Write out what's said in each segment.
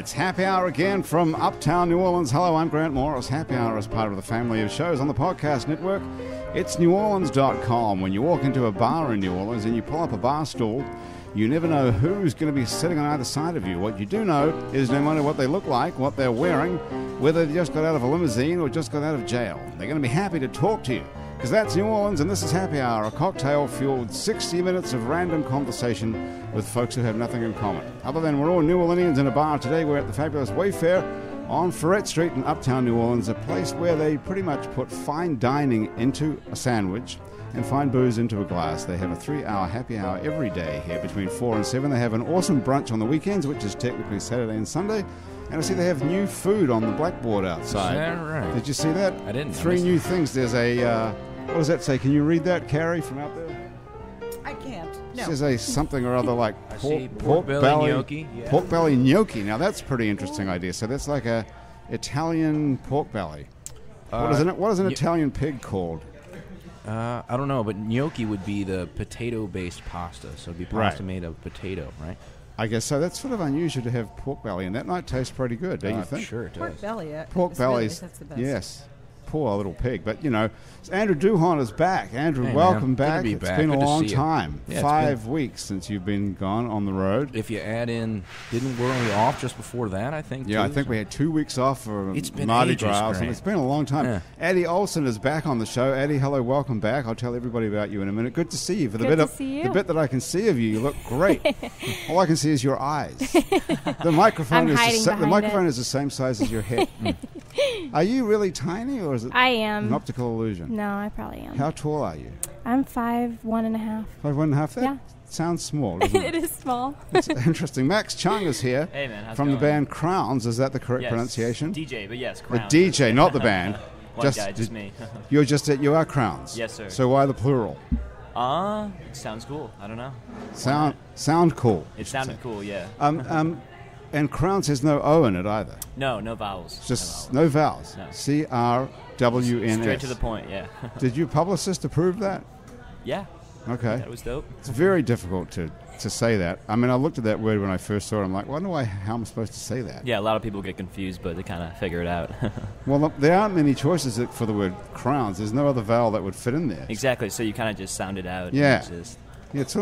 It's Happy Hour again from Uptown New Orleans. Hello, I'm Grant Morris. Happy Hour is part of the family of shows on the podcast network. It's neworleans.com. When you walk into a bar in New Orleans and you pull up a bar stool, you never know who's going to be sitting on either side of you. What you do know is no matter what they look like, what they're wearing, whether they just got out of a limousine or just got out of jail, they're going to be happy to talk to you. Because that's New Orleans, and this is Happy Hour, a cocktail-fueled 60 minutes of random conversation with folks who have nothing in common. Other than we're all New Orleanians in a bar today, we're at the fabulous Wayfare on Ferret Street in Uptown New Orleans, a place where they pretty much put fine dining into a sandwich and fine booze into a glass. They have a 3-hour happy hour every day here between 4 and 7. They have an awesome brunch on the weekends, which is technically Saturday and Sunday. And I see they have new food on the blackboard outside. Is that right? Did you see that? I didn't. 3 new things. There's a... what does that say? Can you read that, Carrie, from out there? I can't. No. It says a something or other like pork belly gnocchi. Yeah. Pork belly gnocchi. Now that's a pretty interesting idea. So that's like a Italian pork belly. What is an Italian pig called? I don't know, but gnocchi would be the potato-based pasta. So it'd be pasta made of potato, right? I guess so. That's sort of unusual to have pork belly, and that might taste pretty good, don't you think? Sure it does. Pork belly. Pork bellies. That's the best. Yes. Poor little pig. But, you know, Andrew Duhon is back. Andrew, hey, welcome man. back. Good to be It's back. been Good a to long see you. time. Yeah, 5 weeks since you've been gone on the road. If you add in, we're only off just before that, I think. Yeah, too, I think we had 2 weeks off for It's been Mardi ages, Gras. Grant. It's been a long time. Yeah. Addie Olsen is back on the show. Addie, hello, welcome back. I'll tell everybody about you in a minute. Good to see you. For the Good bit to see you. the bit that I can see of you, you look great. All I can see is your eyes. The microphone I'm is hiding the behind microphone it. is the same size as your head. Are you really tiny, or is it I am. an optical illusion? No, I probably am. How tall are you? I'm 5'1.5". 5'1.5"? That Yeah. sounds small, doesn't It is small. It's interesting. Max Chung is here. Hey man, how's from it the going? band CRWNS. Is that the correct Yes, pronunciation? DJ, but yes, The Crown. DJ, not the band. One guy, just me. You are CRWNS. Yes, sir. So why the plural? Sounds cool. I don't know. Sound cool. It sounded cool, yeah. And CRWNS has no O in it either. No vowels. Just no vowels. No. CRWNS. Straight to the point, yeah. Did your publicist approve that? Yeah, Okay. that was dope. It's very difficult to say that. I mean, I looked at that word when I first saw it. I'm like, how am I supposed to say that? Yeah, a lot of people get confused, but they kind of figure it out. Well, there aren't many choices for the word crowns. There's no other vowel that would fit in there. Exactly, so you kind of just sound it out. Yeah. And it's just, Yeah, it's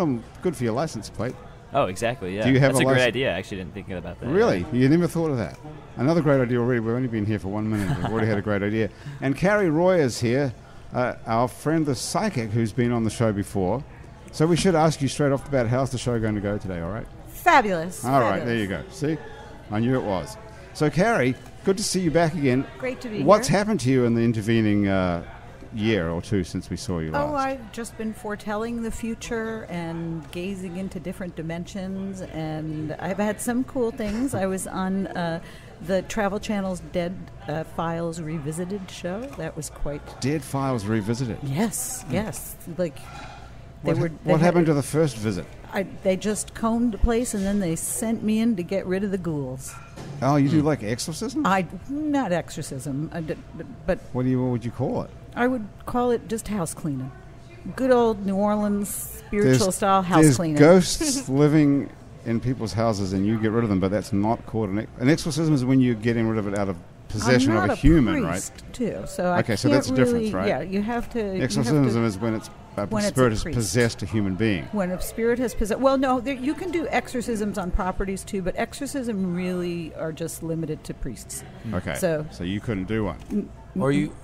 good for your license plate. oh, exactly, yeah. Do you have That's a a great license? idea. I actually didn't think about that. Really? You never thought of that? Another great idea already. We've only been here for 1 minute. We've already had a great idea. And Cari Roy is here, our friend the psychic who's been on the show before. So we should ask you straight off the bat, how's the show going to go today, all right? Fabulous. All right, there you go. See? I knew it was. So, Cari, good to see you back again. Great to be What's here. happened to you in the intervening year or two since we saw you last? Oh, I've just been foretelling the future and gazing into different dimensions, and I've had some cool things. I was on the Travel Channel's Dead Files Revisited show. That was quite... Dead Files Revisited. Yes. Like... What happened to the first visit? They just combed the place, and then they sent me in to get rid of the ghouls. Oh, you do like exorcism? Not exorcism, but What would you call it? I would call it just house cleaning. Good old New Orleans spiritual style house cleaning. There's ghosts living in people's houses, and you get rid of them, but that's not called an exorcism. Is when you're getting rid of it out of possession I'm not of a human, priest, right? Too. So Okay, I so can't that's the difference, really, right? Yeah, you have to. Exorcism is when a when it's spirit a has priest. possessed a human being. When a spirit has possessed. Well, no, you can do exorcisms on properties too, but exorcism really are just limited to priests. Okay, So you couldn't do one.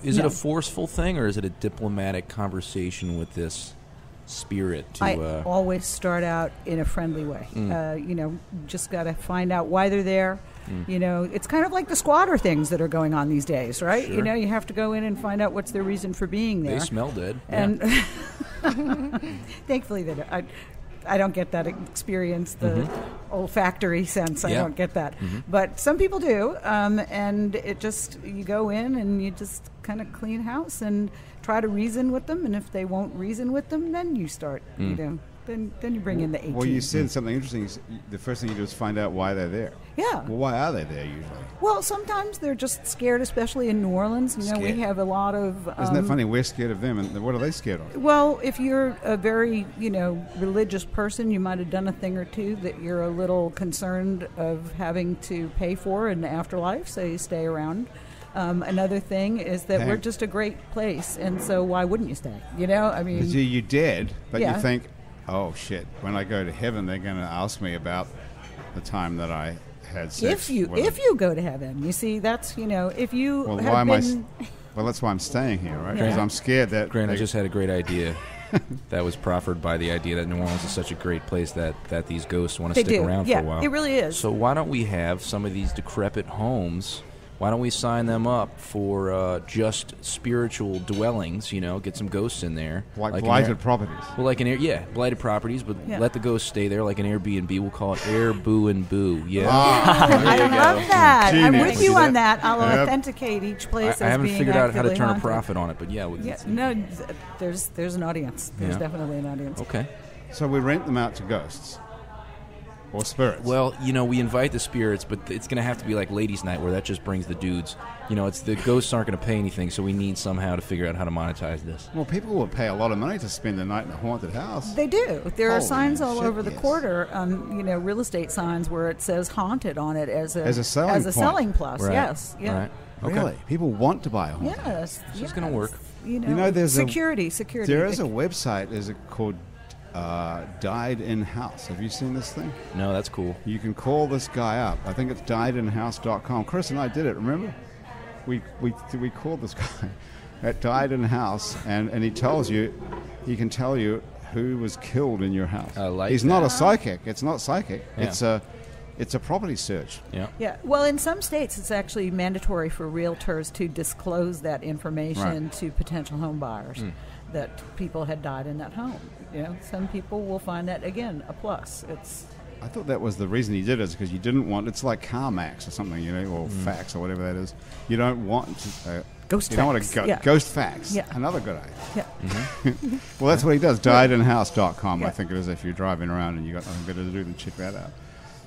Is it No. a forceful thing, or is it a diplomatic conversation with this spirit? I always start out in a friendly way. Just got to find out why they're there. It's kind of like the squatter things that are going on these days, right? Sure. You have to go in and find out what's their reason for being there. They smell dead. And thankfully, I don't get that experience, the olfactory sense. I Yeah. don't get that. But some people do. And you go in and you just kind of clean house and try to reason with them. And if they won't reason with them, then you start, then you bring in the 18. Well, you said something interesting. The first thing you do is find out why they're there. Yeah. Well, why are they there usually? Well, sometimes they're just scared, especially in New Orleans. You know, we Scared. have a lot of... Isn't that funny? We're scared of them, and what are they scared of? Well, if you're a very, religious person, you might have done a thing or two that you're a little concerned of having to pay for in the afterlife, so you stay around. Another thing is that we're just a great place, and so why wouldn't you stay? I mean... You did, but Yeah. you think, oh, shit, when I go to heaven, they're going to ask me about the time that I had sex. If you go to heaven, you see, that's, if you Well, have why am I... been... Well, that's why I'm staying here, right? Yeah. Because I'm scared that... Grant, I just had a great idea that was proffered by the idea that New Orleans is such a great place that these ghosts want to stick around for a while. It really is. So why don't we have some of these decrepit homes? Why don't we sign them up for just spiritual dwellings? Get some ghosts in there, Like blighted properties. Well, like blighted properties, but let the ghosts stay there, like an Airbnb. We'll call it Air Boo and Boo. Yeah, I love that. I'm Genius. with you on that. I'll Yep. authenticate each place. I as haven't being figured out how to actively turn haunted. a profit on it, but there's an audience. There's Yeah. definitely an audience. Okay. So we rent them out to ghosts. Or spirits. Well, we invite the spirits, but it's going to have to be like ladies' night, where that just brings the dudes. It's the ghosts aren't going to pay anything, so we need somehow to figure out how to monetize this. Well, people will pay a lot of money to spend the night in a haunted house. They do. There are Holy signs all shit, over the yes. quarter, real estate signs where it says haunted on it as a selling point. selling plus. Right. Yes. Yeah. Right. Okay. Really? People want to buy a haunted house. Yes. This is gonna work. There's security. There is a website called Died in House. Have you seen this thing? No, that's cool. You can call this guy up. I think it's diedinhouse.com. Chris and I did it, remember? We called this guy at Died in House, and he can tell you who was killed in your house. I like He's that. not a psychic. It's not psychic. Yeah. It's a property search. Yeah. Yeah. Well, in some states, it's actually mandatory for realtors to disclose that information to potential home buyers that people had died in that home. Some people will find that, again, a plus. I thought that was the reason he did it, is because you didn't want... It's like CarMax or something, or fax or whatever that is. You don't want... Ghost you don't want fax. to ghost fax. Yeah. Another good idea. Yeah. Well, that's what he does. Diedinhouse.com, I think it is, if you're driving around and you've got nothing better to do than check that out.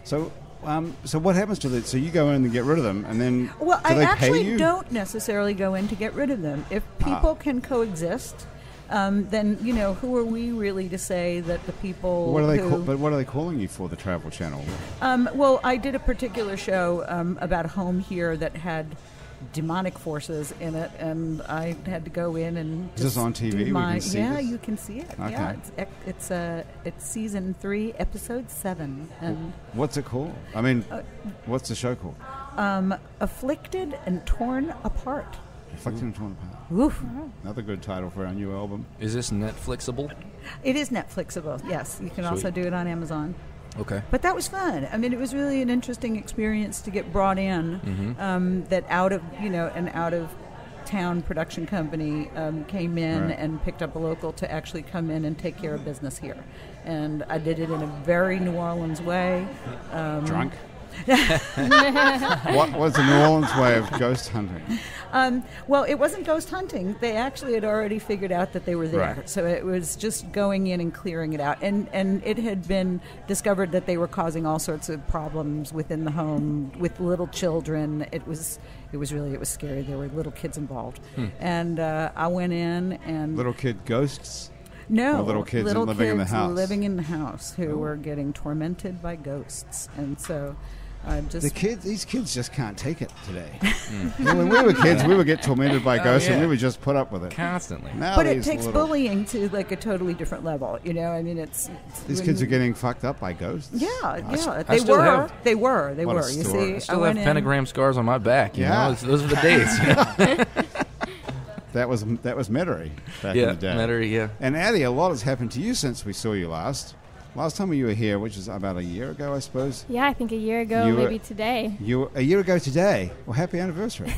So what happens to the... So you go in and get rid of them, and then Well, do I they pay actually you? don't necessarily go in to get rid of them. If people can coexist, then, who are we really to say that the people What are they? who... But what are they calling you for? The Travel Channel? Well, I did a particular show about a home here that had demonic forces in it, and I had to go in and Is this on TV? We can see this? you can see it. Okay. Yeah, it's season 3, episode 7, and What's it called? I mean, what's the show called? Afflicted and Torn Apart. Afflicted and Torn Apart. Oof. Another good title for our new album. Is this Netflixable? It is Netflixable. Yes, you can also Sweet. do it on Amazon. Okay. But that was fun. I mean, it was really an interesting experience to get brought in. That out of town production company came in and picked up a local to actually come in and take care of business here, and I did it in a very New Orleans way. Drunk? What was the New Orleans way of ghost hunting? Well, it wasn't ghost hunting. They actually had already figured out that they were there. Right. So it was just going in and clearing it out. And it had been discovered that they were causing all sorts of problems within the home with little children. It was scary. There were little kids involved. And I went in and... Little kid ghosts? No, Or little kids living in the house? living in the house who were getting tormented by ghosts. And so... These kids just can't take it today. When we were kids, we would get tormented by ghosts, and we would just put up with it. Constantly. Now But it these takes little- bullying to like a totally different level. I mean, it's These when- kids are getting fucked up by ghosts. Yeah. I They still were. have- They were. What a You story. see, I Still have went in- pentagram scars on my back. You Yeah. know? Those are the days. That was Metairie back in Yeah, the day. Metairie, yeah. And Addie, a lot has happened to you since we saw you last. Last time you were here, which is about a year ago, I suppose. Yeah, I think a year ago, You were- maybe today. A year ago today. Well, happy anniversary.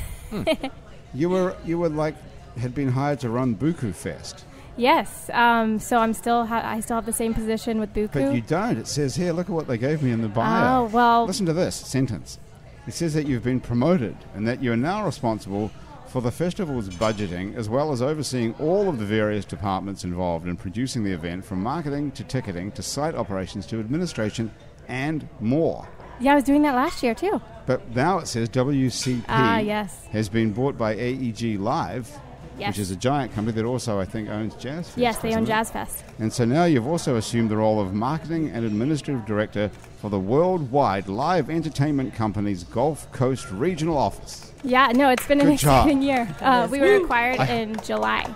You were like had been hired to run BUKU Fest, Yes. So I still have the same position with BUKU. but you don't. It says here, look at what they gave me in the bio. Oh, well. Listen to this sentence. It says that you've been promoted and that you are now responsible for the festival's budgeting, as well as overseeing all of the various departments involved in producing the event, from marketing to ticketing to site operations to administration and more. Yeah, I was doing that last year too. But now it says WCP Yes. has been bought by AEG Live, Yes. which is a giant company that also, I think, owns Jazz Fest. Yes, they own doesn't it? Jazz Fest. And so now you've also assumed the role of marketing and administrative director for the worldwide live entertainment company's Gulf Coast regional office. Yeah, no, it's been an Good job. exciting year. We were acquired in July.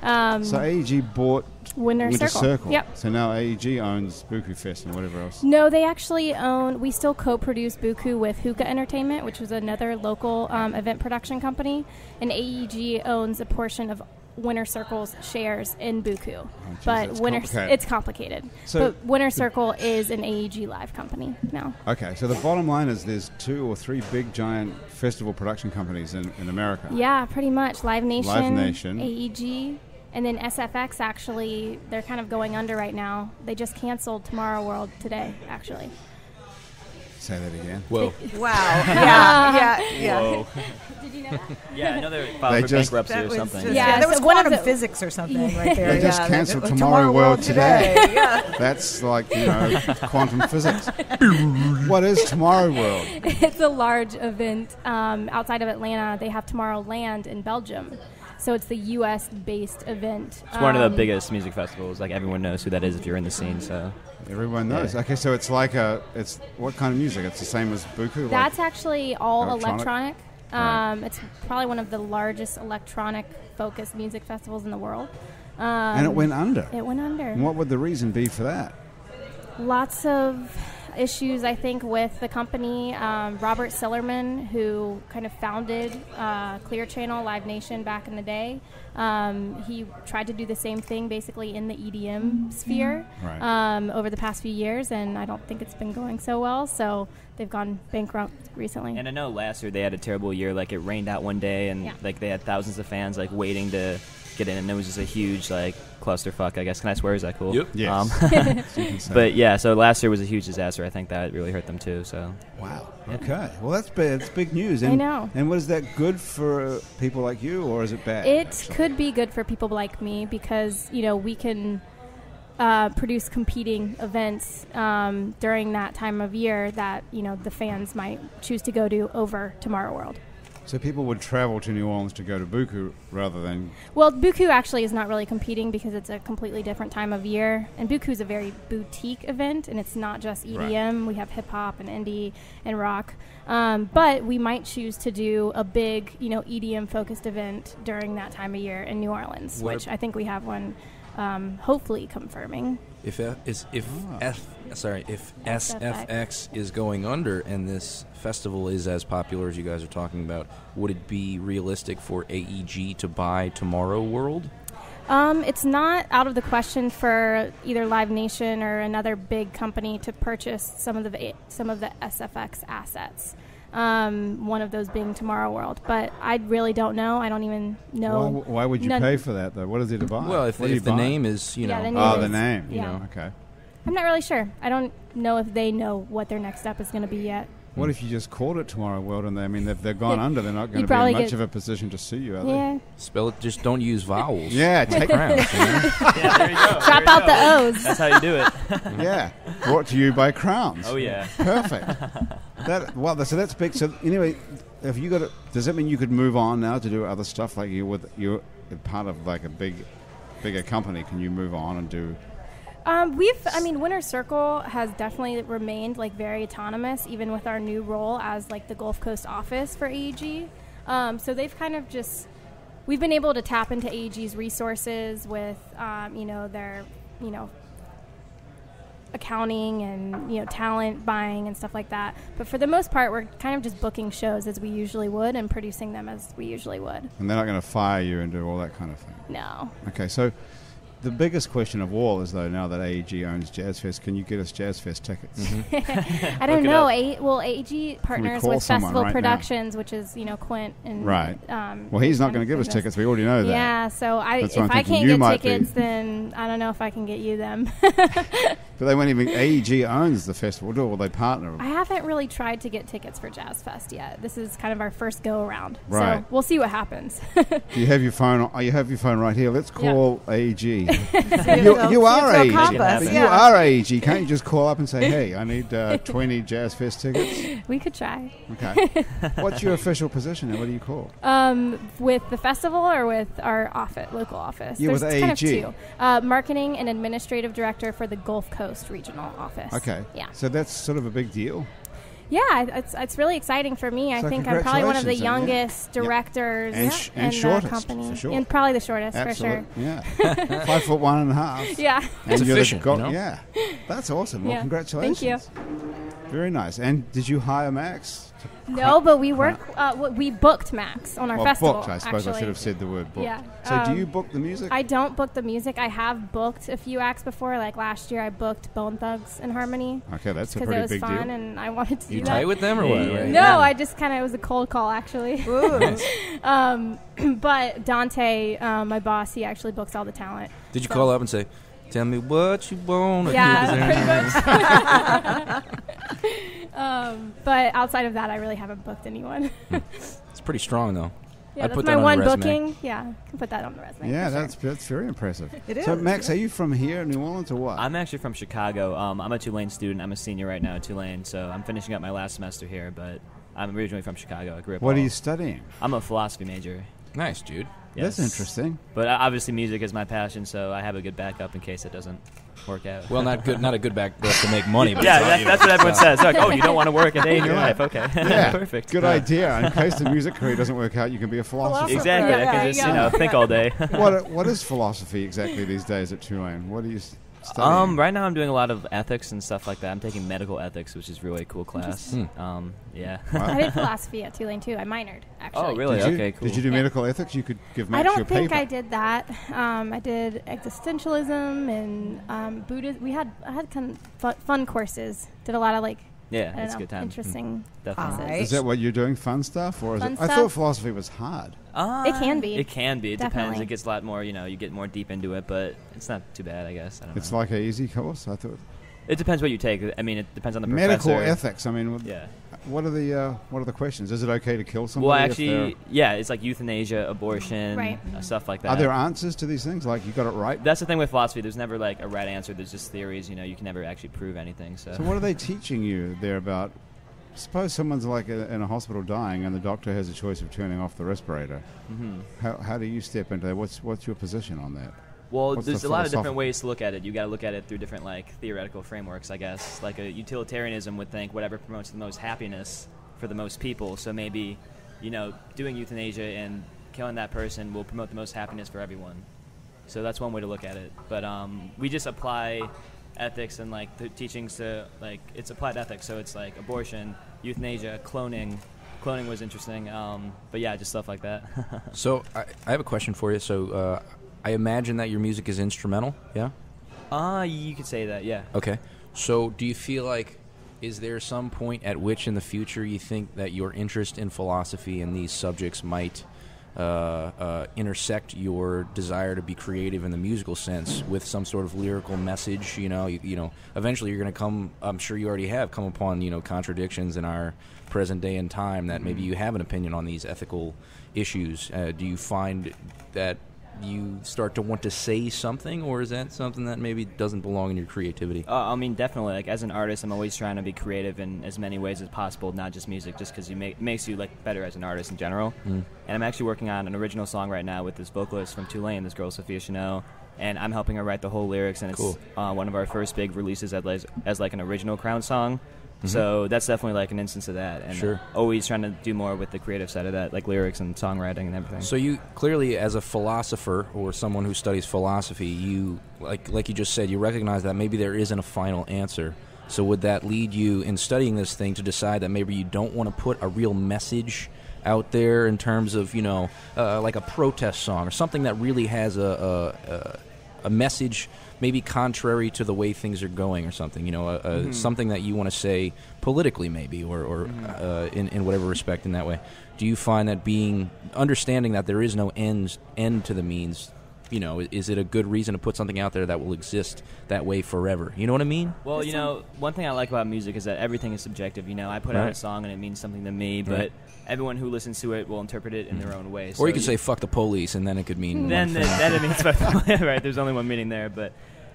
So AEG bought Winter Circle. Yep. So now AEG owns BUKU Fest and whatever else. No, they actually own. We still co-produce BUKU with Hookah Entertainment, which was another local event production company, and AEG owns a portion of Winter Circle's shares in BUKU. But it's complicated. So but Winter Circle is an AEG Live company now. Okay, so the bottom line is there's 2 or 3 big giant festival production companies in America. Yeah, pretty much. Live Nation, AEG. AEG, and then SFX. Actually, they're kind of going under right now. They just canceled Tomorrow World today, actually. Say that again. Whoa. Wow. Yeah. Whoa. Did you know that? Yeah, I know they're filed for bankruptcy or something. That was so one of quantum the- physics or something right there. They just yeah. cancelled Like, Tomorrow World today. Yeah. That's like, quantum physics. What is Tomorrow World? It's a large event outside of Atlanta. They have Tomorrowland in Belgium. So it's the U.S.-based event. It's one of the biggest music festivals. Like, everyone knows who that is if you're in the scene, so... Everyone knows. Yeah. Okay, so it's like it's what kind of music? It's the same as BUKU? That's actually all electronic? electronic. It's probably one of the largest electronic-focused music festivals in the world. And it went under. It went under. And what would the reason be for that? Lots of issues, I think, with the company. Robert Sillerman, who kind of founded Clear Channel, Live Nation back in the day, he tried to do the same thing basically in the EDM sphere over the past few years, and I don't think it's been going so well, so they've gone bankrupt recently. And I know last year they had a terrible year. Like, it rained out one day, and like they had thousands of fans like waiting to get in, and it was just a huge like clusterfuck, I guess. Can I swear? Is that cool? Yep. Yes. But yeah, so last year was a huge disaster. I think that really hurt them too. So Wow. Yeah. Okay. Well, that's big. It's big news. And, I know. And was that good for people like you, or is it bad? It actually? could be good for people like me because, we can produce competing events during that time of year that, the fans might choose to go to over Tomorrow World. So people would travel to New Orleans to go to BUKU rather than... Well, BUKU actually is not really competing because it's a completely different time of year. And BUKU is a very boutique event, and it's not just EDM. We have hip-hop and indie and rock. But we might choose to do a big, EDM-focused event during that time of year in New Orleans, which I think we have one hopefully confirming. If SFX is going under and this festival is as popular as you guys are talking about, would it be realistic for AEG to buy Tomorrow World? It's not out of the question for either Live Nation or another big company to purchase some of the SFX assets. One of those being Tomorrow World, but I really don't know. I don't even know. Why would you pay for that, though? What is it to buy? Well, if the name is, the name the name. Yeah. Okay. I'm not really sure. I don't know if they know what their next step is going to be yet. What if you just called it Tomorrow World and if they're gone under, they're not going to be in much of a position to sue you, are they? Spell it, just don't use vowels. Yeah, take crowns. yeah, there you go. Drop out the O's. That's how you do it. Yeah. Brought to you by Crowns. Oh, yeah. Perfect. So that's big. So anyway, does that mean you could move on now to do other stuff like you're part of like a bigger company? Can you move on and do? Winter Circle has definitely remained like very autonomous, even with our new role as like the Gulf Coast office for AEG. So they've kind of we've been able to tap into AEG's resources with, their, accounting and, talent buying and stuff like that. But for the most part, we're kind of just booking shows as we usually would and producing them as we usually would. And they're not going to fire you and do all that kind of thing? No. Okay, so the biggest question of all is, though, now that AEG owns Jazz Fest, can you get us Jazz Fest tickets? I don't know. AEG partners with Festival Productions, which is, Quint. And, right. Well, he's not going to give us tickets. We already know that. Yeah, so if I can't get tickets, then I don't know if I can get you them. But they won't even. AEG owns the festival, or they partner. I haven't really tried to get tickets for Jazz Fest yet. This is kind of our first go around, Right. so we'll see what happens. Do you have your phone? Oh, you have your phone right here. Let's call AEG. you you are AEG. compass, You are AEG. Can't you just call up and say, "Hey, I need 20 Jazz Fest tickets"? We could try. Okay. What's your official position and what do you call? With the festival or with our local office? You're with There's kind of AEG. two. Marketing and administrative director for the Gulf Coast regional office. Okay. Yeah. So that's sort of a big deal. Yeah, it's really exciting for me. I So think I'm probably one of the congratulations, youngest directors And in shortest, the company. for sure. And probably the shortest, Absolutely. for sure. Yeah. 5'1.5". Yeah. It's you're efficient, you know? Yeah. That's awesome. Well, Yeah. congratulations. Thank you. Very nice. And did you hire Max? No, but we we booked Max on our Well, festival. booked, I suppose I actually. should have said the word booked. Yeah. So do you book the music? I don't book the music. I have booked a few acts before. Like last year, I booked Bone Thugs and Harmony. Okay, that's a Because pretty it was big fun deal. and I wanted to You do tight that. with them or what? Yeah. Right? No, I just kind of, it was a cold call actually. But Dante, my boss, he actually books all the talent. Did you So- call up and say, "Tell me what you want"? Yeah, pretty much. But outside of that, I really haven't booked anyone. It's pretty strong though. Yeah, I'd that's put my that on one the resume. booking. Yeah, I can put that on the resume. Yeah, for sure. that's very impressive. It So, is, Max, yeah. are you from here, New Orleans, or what? I'm actually from Chicago. I'm a Tulane student. I'm a senior right now at Tulane, so I'm finishing up my last semester here. But I'm originally from Chicago. I grew up. What are you studying? I'm a philosophy major. Nice, dude. That's Yes. interesting. But obviously, music is my passion, so I have a good backup in case it doesn't work out. Well, not a good backup to make money, but yeah, it's that's what everyone says. They're like, oh, you don't want to work a day in your Yeah. life? Okay, Yeah, perfect. Good idea. In case the music career doesn't work out, you can be a philosopher. Exactly. Yeah, I can yeah, just yeah. think all day. What is philosophy exactly these days at Tulane? What are you studying? Right now I'm doing a lot of ethics and stuff like that. I'm taking medical ethics, which is really a cool class. Yeah. I did philosophy at Tulane too. I minored actually. Oh, really? Did you, Okay, cool. Did you do Yeah. medical ethics? You could give Max I don't your think paper. I did that. I did existentialism and Buddhism. I had kind of fun courses. Did a lot of Yeah, I don't it's a know, good time. interesting Definitely. classes. Is that what you're doing? Fun stuff, or is Fun it? I stuff. thought philosophy was hard. It can be. It can be. It depends. Definitely. It gets a lot more. You get more deep into it, but it's not too bad, I guess. I don't It's know. like an easy course. I thought It depends what you take. I mean, it depends on the medical professor. ethics. I mean, Yeah. what are the questions? Is it okay to kill somebody? Well, if actually, yeah, it's like euthanasia, abortion, Right. Stuff like that. are there answers to these things? Like you got it right. That's the thing with philosophy. There's never like a right answer. There's just theories. You can never actually prove anything. So, So what are they teaching you there about? Suppose someone's like in a hospital dying, and the doctor has a choice of turning off the respirator. Mhm. How do you step into that? What's your position on that? Well, What's there's the a lot of philosoph- different ways to look at it. You got to look at it through different theoretical frameworks, I guess. Like a utilitarianism would think whatever promotes the most happiness for the most people. So maybe, doing euthanasia and killing that person will promote the most happiness for everyone. So that's one way to look at it. But we just apply ethics and the teachings to it's applied ethics. So it's like abortion, euthanasia, cloning. Cloning was interesting. But yeah, just stuff like that. So I have a question for you. So I imagine that your music is instrumental, yeah? You could say that, yeah. Okay. So do you feel like, is there some point at which in the future you think that your interest in philosophy and these subjects might intersect your desire to be creative in the musical sense with some sort of lyrical message? Eventually you're going to come, I'm sure you already have come upon, contradictions in our present day and time that maybe you have an opinion on these ethical issues. Do you find that you start to want to say something, or is that something that maybe doesn't belong in your creativity? I mean, definitely. As an artist, I'm always trying to be creative in as many ways as possible, not just music, just because it makes you better as an artist in general. And I'm actually working on an original song right now with this vocalist from Tulane, this girl Sophia Chanel, and I'm helping her write the whole lyrics. And Cool. It's one of our first big releases as an original Crown song. So that's definitely an instance of that. And Sure. always trying to do more with the creative side of that, lyrics and songwriting and everything. So you clearly, as a philosopher or someone who studies philosophy, you like you just said, you recognize that maybe there isn't a final answer. So would that lead you, in studying this thing, to decide that maybe you don't want to put a real message out there in terms of like a protest song or something that really has a message, maybe contrary to the way things are going, or something, something that you want to say politically, maybe, or in whatever respect in that way? Do you find that understanding that there is no end to the means, you know, is it a good reason to put something out there that will exist that way forever? You know what I mean? Well, you know, one thing I like about music is that everything is subjective. You know, I put out a song and it means something to me, but everyone who listens to it will interpret it in their own way. So or you could say "fuck the police" and then it could mean then it means right. There's only one meaning there, but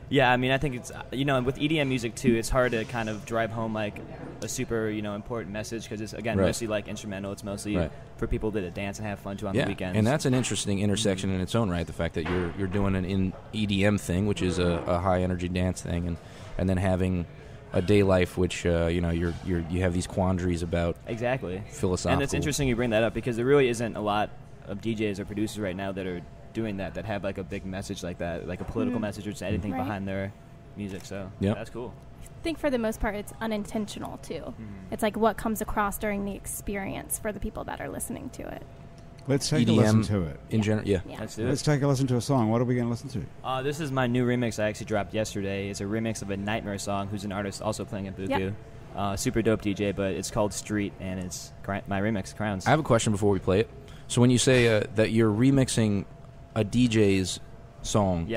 yeah, I mean, I think it's, you know, with EDM music too, it's hard to kind of drive home like a super, you know, important message because it's again mostly like instrumental. It's mostly for people that dance and have fun too on the weekends. And that's an interesting intersection in its own right. The fact that you're doing an EDM thing, which is a high energy dance thing, and then having a day life, which you know, you have these quandaries about philosophical. And it's interesting you bring that up because there really isn't a lot of DJs or producers right now that are doing that have like a big message like that, like a political message or just anything behind their music. So that's cool. I think for the most part it's unintentional too. It's like what comes across during the experience for the people that are listening to it. Let's take a listen to it. In general, Let's do it. Let's take a listen to a song. What are we going to listen to? This is my new remix I actually dropped yesterday. It's a remix of a Nightmare song, who's an artist also playing at BUKU. Super dope DJ, but it's called Street, and it's my remix, Crowns. I have a question before we play it. So when you say that you're remixing a DJ's song,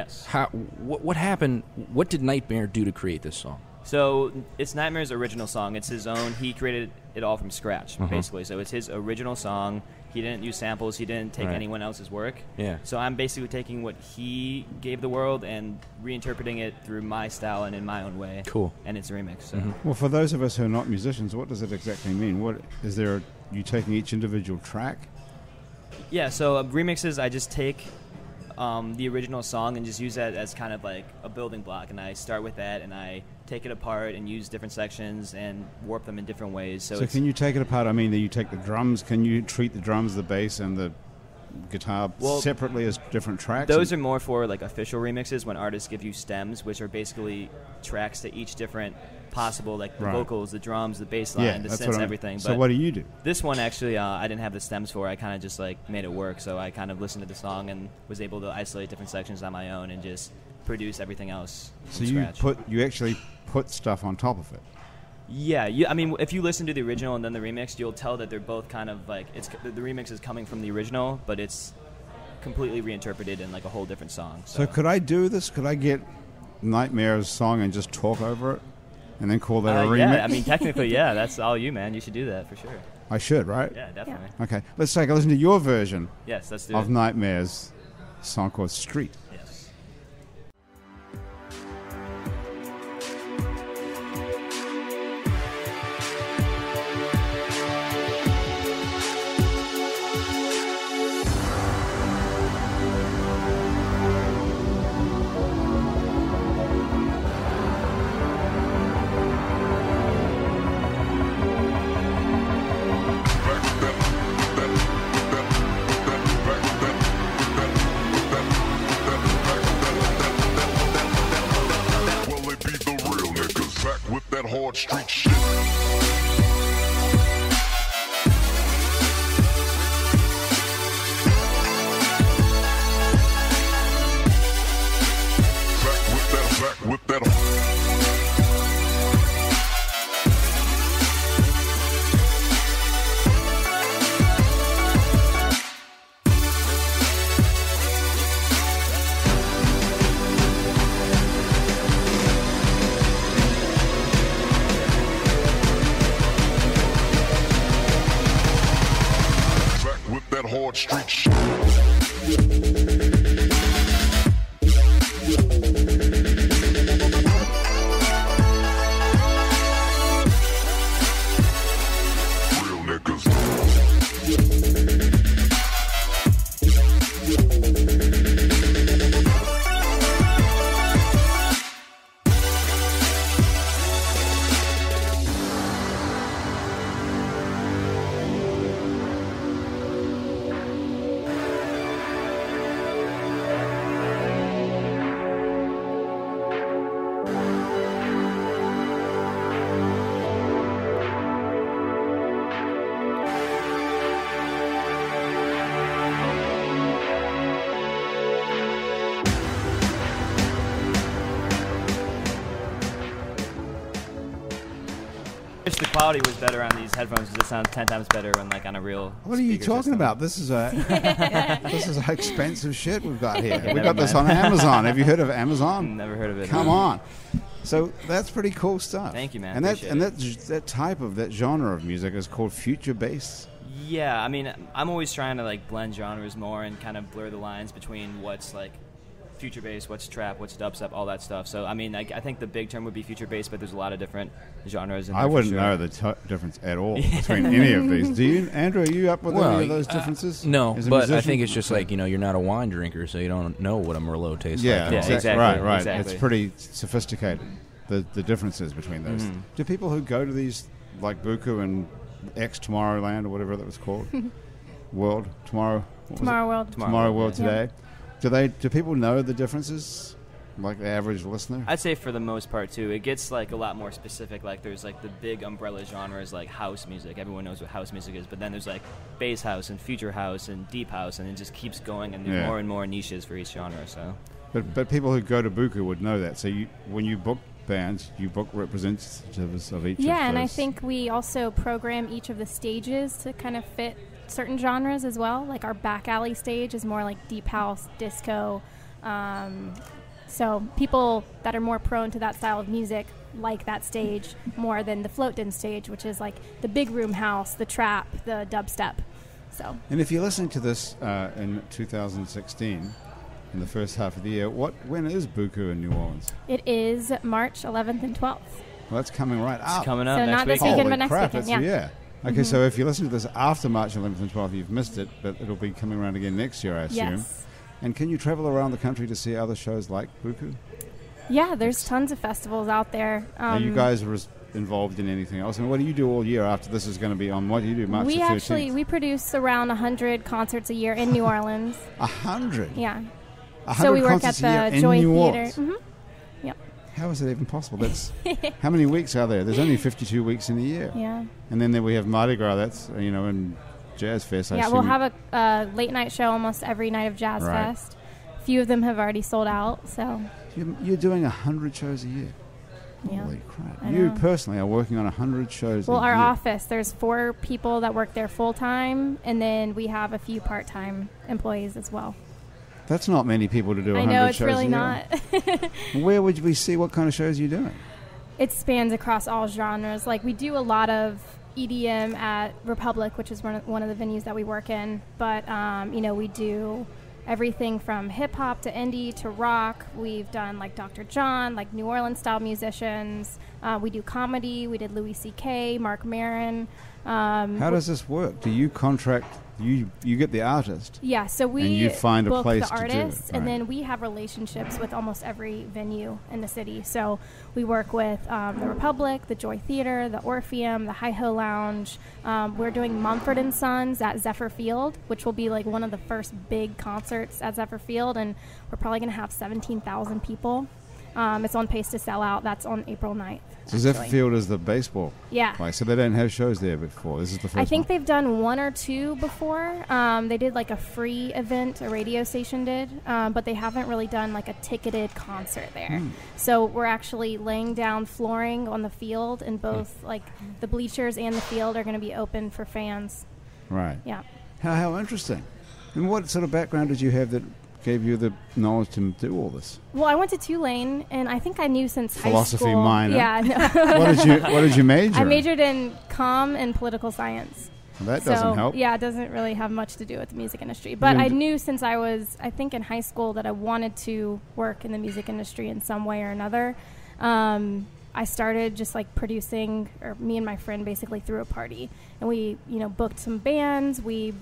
what happened? What did Nightmare do to create this song? So it's Nightmare's original song. It's his own. He created it all from scratch, basically. So it's his original song. He didn't use samples. He didn't take anyone else's work. Yeah. So I'm basically taking what he gave the world and reinterpreting it through my style and in my own way. Cool. And it's a remix. So. Well, for those of us who are not musicians, what does it exactly mean? What is there? You taking each individual track? Yeah. So remixes, I just take the original song and just use that as kind of like a building block, and I start with that and I take it apart and use different sections and warp them in different ways. So can you take it apart? I mean, you take the drums. Can you treat the drums, the bass, and the guitar separately as different tracks? Those are more for like official remixes when artists give you stems, which are basically tracks to each different possible, like the vocals, the drums, the bass line, the synths, everything. So what do you do? This one actually I didn't have the stems for. I kind of just like made it work. So I kind of listened to the song and was able to isolate different sections on my own and just produce everything else from scratch. You actually put stuff on top of it. Yeah, I mean, if you listen to the original and then the remix, you'll tell that they're both kind of like the remix is coming from the original, but it's completely reinterpreted in like a whole different song. So could I do this? Could I get Nightmare's song and just talk over it, and then call that a remix? Yeah, I mean, technically, that's all you, man. You should do that for sure. I should, right? Yeah, definitely. Yeah. Okay, let's take a listen to your version. Yes, let's do of Nightmare's song called Street. Yes. Street shit. Back with that. wish the quality was better on these headphones because it sounds 10 times better when like on a real. What are you speaker talking system. about? This is expensive shit we've got here. Okay, We never got this mind. on Amazon. Have you heard of Amazon? Never heard of it. Come on. So that's pretty cool stuff. Thank you, man. And Appreciate that type of that genre of music is called future bass. Yeah, I mean, I'm always trying to like blend genres more and kind of blur the lines between what's like future bass, what's trap, what's dubstep, all that stuff. So I mean, I think the big term would be future bass, but there's a lot of different genres. In there I for wouldn't sure. know the difference at all between any of these. Do you, Andrew? Are you up with any of those differences? No, As a but I musician? think it's just like, you're not a wine drinker, so you don't know what a Merlot tastes Yeah, like. Yeah, exactly, Right. exactly. It's pretty sophisticated. The differences between those. Mhm. Do people who go to these like BUKU and X Tomorrowland or whatever that was called, World Tomorrow, what was it? Tomorrow World. Tomorrow World Yeah. today. Do people know the differences? Like the average listener? I'd say for the most part too. It gets like a lot more specific. Like there's like the big umbrella genres like house music. Everyone knows what house music is. But then there's like bass house and future house and deep house, and it just keeps going. And there's Yeah. more and more niches for each genre. So But people who go to BUKU would know that. So when you book bands, you book representatives of each. Yeah, of and I those. think we also program each of the stages to kind of fit certain genres as well. Like our back alley stage is more like deep house, disco. So people that are more prone to that style of music like that stage more than the float din stage, which is like the big room house, the trap, the dubstep. So. And if you're listening to this in 2016, in the first half of the year, when is BUKU in New Orleans? It is March 11th and 12th. Well, that's coming right up. it's coming up So next not this week. weekend, Holy but next crap, weekend, that's- yeah. Okay, so if you listen to this after March 11th and 12th, you've missed it, but it'll be coming around again next year, I assume. Yes. And can you travel around the country to see other shows like BUKU? Yeah, there's tons of festivals out there. Are you guys involved in anything else? And what do you do all year after this is going to be on? What do you do, March we the 13th? we produce around 100 concerts a year in New Orleans. 100? Yeah. 100 So we work at concerts a year the in Joy New Theater. Orleans? Mm-hmm. Yep. How is that even possible? That's how many weeks are there? There's only 52 weeks in a year. Yeah. And then we have Mardi Gras. That's and Jazz Fest. I Yeah, assume. we'll have a late night show almost every night of Jazz Right. Fest. A few of them have already sold out, so You're doing 100 shows a year. yeah. Holy crap! I You know. personally are working on 100 shows. Well, a our year. office, there's 4 people that work there full time, and then we have a few part time employees as well. That's not many people to do 100 I know it's shows really a year. not. Where would we see what kind of shows you're doing? It spans across all genres. Like we do a lot of EDM at Republic, which is one of the venues that we work in. But we do everything from hip hop to indie to rock. We've done like Dr. John, like New Orleans style musicians. We do comedy. We did Louis C.K., Mark Maron. How does this work? Do you contract? You get the artist. Yeah, so we And you find a book place the to do it, artists, and right. then we have relationships with almost every venue in the city. So we work with the Republic, the Joy Theater, the Orpheum, the Hi-Ho Lounge. We're doing Mumford & Sons at Zephyr Field, which will be like one of the first big concerts at Zephyr Field, and we're probably going to have 17,000 people. It's on pace to sell out. That's on April 9th. So Zephyr actually. Field is the baseball. Yeah. Like, so they don't have shows there before. This is the first I think one. they've done 1 or 2 before. They did like a free event, a radio station did, but they haven't really done like a ticketed concert there. So we're actually laying down flooring on the field, and both like the bleachers and the field are going to be open for fans. Right. Yeah. How interesting. And what sort of background did you have that gave you the knowledge to do all this? Well, I went to Tulane, and I think I knew since Philosophy high school. minor. Yeah. No. What did you major I in? majored in comm and political science. Well, that doesn't help. Yeah, it doesn't really have much to do with the music industry. But I knew since I was, I think, in high school that I wanted to work in the music industry in some way or another. I started just like producing, or me and my friend basically threw a party. And we, booked some bands. We,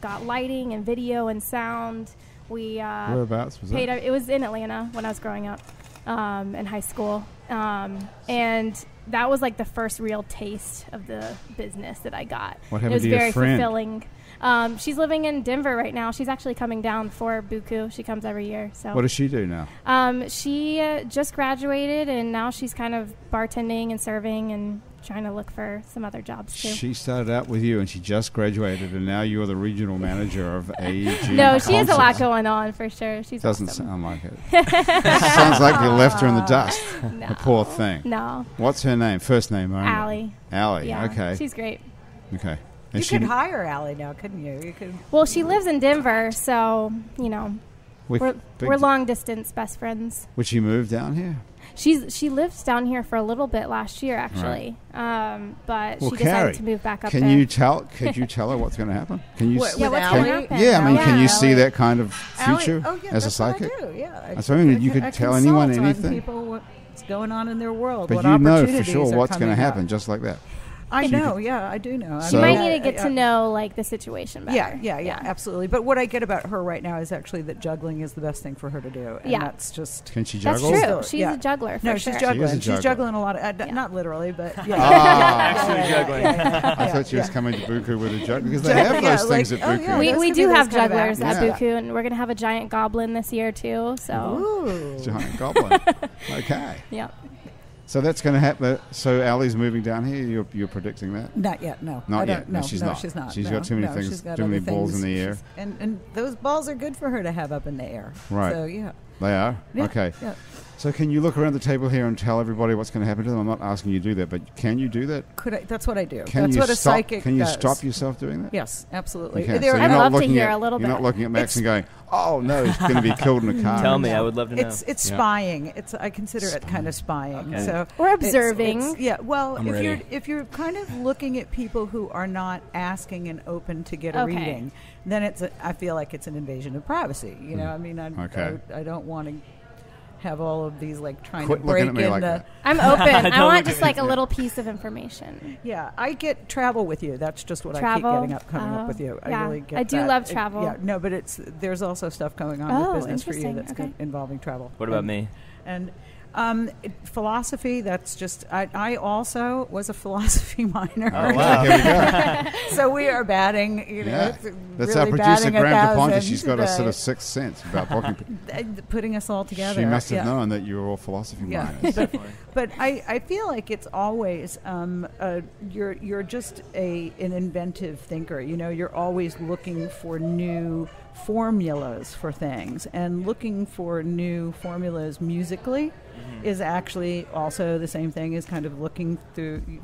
got lighting and video and sound. We Whereabouts was paid. that? It was in Atlanta when I was growing up, in high school. And that was like the first real taste of the business that I got. What It happened was to your very friend? fulfilling. She's living in Denver right now. She's actually coming down for BUKU. She comes every year. So What does she do now? she just graduated, and now she's kind of bartending and serving and trying to look for some other jobs too. She started out with you, and she just graduated, and now you're the regional manager of AEG. No, she has a lot Concerts. going on for sure. She's Doesn't awesome. sound like it. Sounds like you left her in the dust. No. The poor thing. No. What's her her name? First name? Allie. Allie. Yeah, Okay. she's great. Okay. You could hire Allie now, couldn't you? You could. Well, she lives in Denver, so we're long distance best friends. Would she move down here? She lived down here for a little bit last year, actually, but she decided to move back up there. Could you tell her what's going to happen? Can you? What's going to happen? Yeah, I mean, can you see that kind of future Allie, as a psychic? I do, yeah. That's what I mean. You could tell anyone anything. People what's going on in their world. But what you know for opportunities sure are what's going to coming happen, up. just like that. I know, I do know. You might need to get to know the situation better. Yeah, absolutely. But what I get about her right now is actually that juggling is the best thing for her to do, and that's just. Can she juggle? That's true. She's a juggler. No, she's juggling. She's juggling a lot of, not literally, but actually juggling. I thought she was coming to BUKU with a juggler because they have those things at BUKU. We do have jugglers at BUKU, and we're going to have a giant goblin this year too. So. Giant goblin. Okay. Yeah. So that's going to happen. So Allie's moving down here. You're predicting that? Not yet. No. Not yet. No, she's not. She's not. She's got too many things. Too many balls in the air. And those balls are good for her to have up in the air. Right. So yeah. They are. Yeah. Okay. Yeah. So can you look around the table here and tell everybody what's going to happen to them? I'm not asking you to do that, but can you do that? Could I? That's what I do. Can that's you what a stop, psychic Can you does. stop yourself doing that? Yes, absolutely. Okay. There So are- you're I'd not love to looking hear at- a little You're bit. not looking at Max and going, "Oh no, he's going to be killed in a car." Tell me, I would love to know. It's spying. I consider it kind of spying. Okay. So Or observing. Well, I'm ready. if you're kind of looking at people who are not asking and open to get a Okay. reading, then I feel like it's an invasion of privacy. You know, I mean, Okay. I don't want to have all of these trying Quit to break looking at me in like the. that. I'm open. I Don't want look just at me. a little piece of information. Yeah, I get travel with you. That's just what Travel? I keep coming up with you. Yeah. I really get I do that. love travel. Yeah, no, but there's also stuff going on Oh, with business for you interesting. that's Okay. involving travel. What about me? And philosophy, that's just, I also was a philosophy minor. Oh, wow. Here we go. So we are batting, Yeah. That's really our producer, batting Graham 1,000. DePonte. She's got a sort of sixth sense about booking. Putting us all together. She must have yeah. known that you were all philosophy Yeah. minors. But I feel like it's always you're just an inventive thinker. You know, you're always looking for new formulas for things, and looking for new formulas musically is actually also the same thing as kind of looking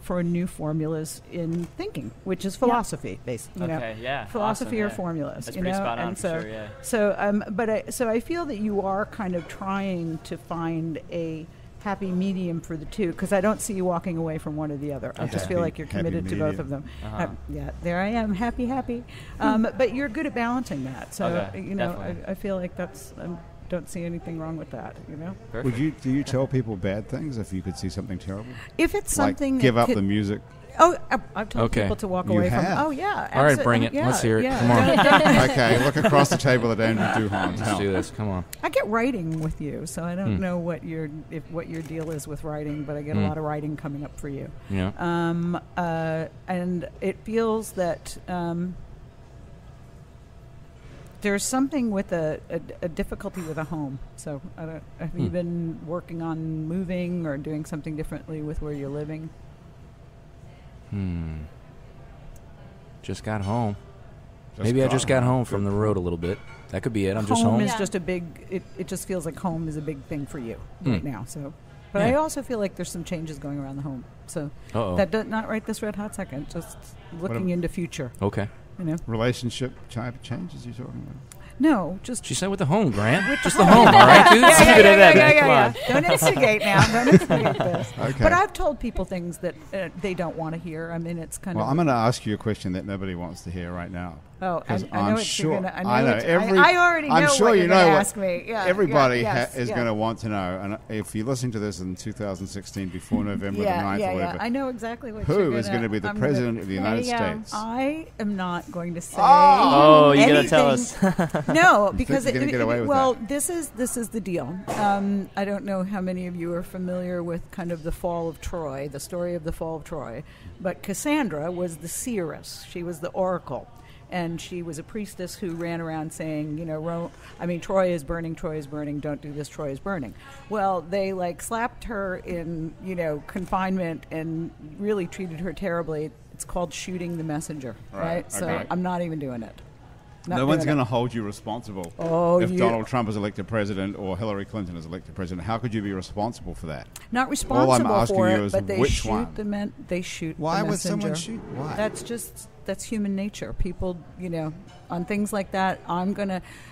for new formulas in thinking, which is philosophy, basically. You know, Okay, yeah, philosophy awesome, or yeah. formulas. That's you pretty know? spot on and for so, sure, yeah. So I feel that you are kind of trying to find a happy medium for the two, because I don't see you walking away from one or the other. I just feel like you're Happy committed to both medium. of them. Uh-huh. Yeah, there I am, happy. But you're good at balancing that. So Okay, you know, definitely. I feel like that's. Don't see anything wrong with that. You know, Perfect. Do you tell people bad things if you could see something terrible? if it's something Like give that up could, the music. Oh, I've told Okay. people to walk You away have? from. Oh yeah. All right, absolutely. bring it. Yeah, Let's hear it. yeah. Come on. Okay, look across the table at Andrew Duhon. Let's do this. Come on. I get writing with you, so I don't know what your deal is with writing, but I get a lot of writing coming up for you. Yeah. And it feels that there's something with a difficulty with a home. So have you been working on moving or doing something differently with where you're living? Just got home. Maybe I just got home from the road a little bit. That could be it. I'm just home home. is Yeah. just a big. It just feels like home is a big thing for you right now. So, but I Yeah. also feel like there's some changes going around the home. So Uh-oh. that does not right this red hot second. Just looking into future. Okay. You know, Relationship type changes you're talking about? no, just She said with the home, Grant. Just the home, all right, dude? Keep it at that, man. Come on. Don't instigate now. Don't instigate this. Okay. But I've told people things that they don't want to hear. I mean, it's kind Well, of. I'm going to ask you a question that nobody wants to hear right now. Oh, I 'Cause know I'm what sure. you're gonna. I I know know. every. I already know I'm sure what you you're know gonna what ask me. Yeah, everybody yes, is yeah. going to want to know. And if you listen to this in 2016, before November the Yeah, 9th yeah, or whatever, yeah. I know exactly what you're who gonna, is going to be the I'm president of the There United you go. States? I am not going to say. Oh, you gotta tell anything. us. No, because you're gonna get away with well, that? this is the deal. I don't know how many of you are familiar with kind of the fall of Troy, the story of the fall of Troy, but Cassandra was the seeress. She was the oracle. And she was a priestess who ran around saying, you know, Troy is burning, don't do this, Troy is burning. Well, they slapped her in, confinement and really treated her terribly. It's called shooting the messenger, right? So okay. I'm not even doing it. Not No one's doing going it. to hold you responsible Oh, if you- Donald Trump is elected president or Hillary Clinton is elected president. How could you be responsible for that? Not All responsible I'm asking for you it, is but they which shoot one? they shoot Why the would someone messenger. shoot? Why? That's human nature. People, on things like that,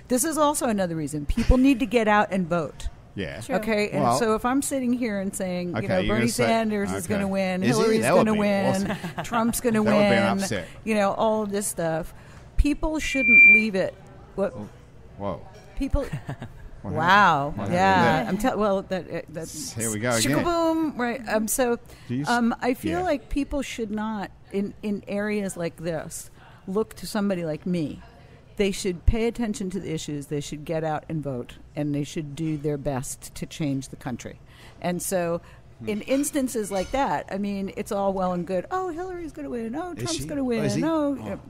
this is also another reason. People need to get out and vote. Yeah. Sure. Okay, and Well- so if I'm sitting here and saying, Okay, you're Bernie gonna say- Sanders is going to okay. win, Is he? Hillary's That would going to be win, awesome. Trump's going to That would be an win, upset. all of this stuff, people shouldn't leave it. What Whoa. people? What Wow. happened Yeah. there? That's Here we go again. boom. Right. So Do you I feel yeah. like people should not in areas like this look to somebody like me. They should pay attention to the issues. They should get out and vote, and they should do their best to change the country. And so, in instances like that, I mean, it's all well and good. Oh, Hillary's going to win. Oh, Trump's she? going to Oh, win. is he? No,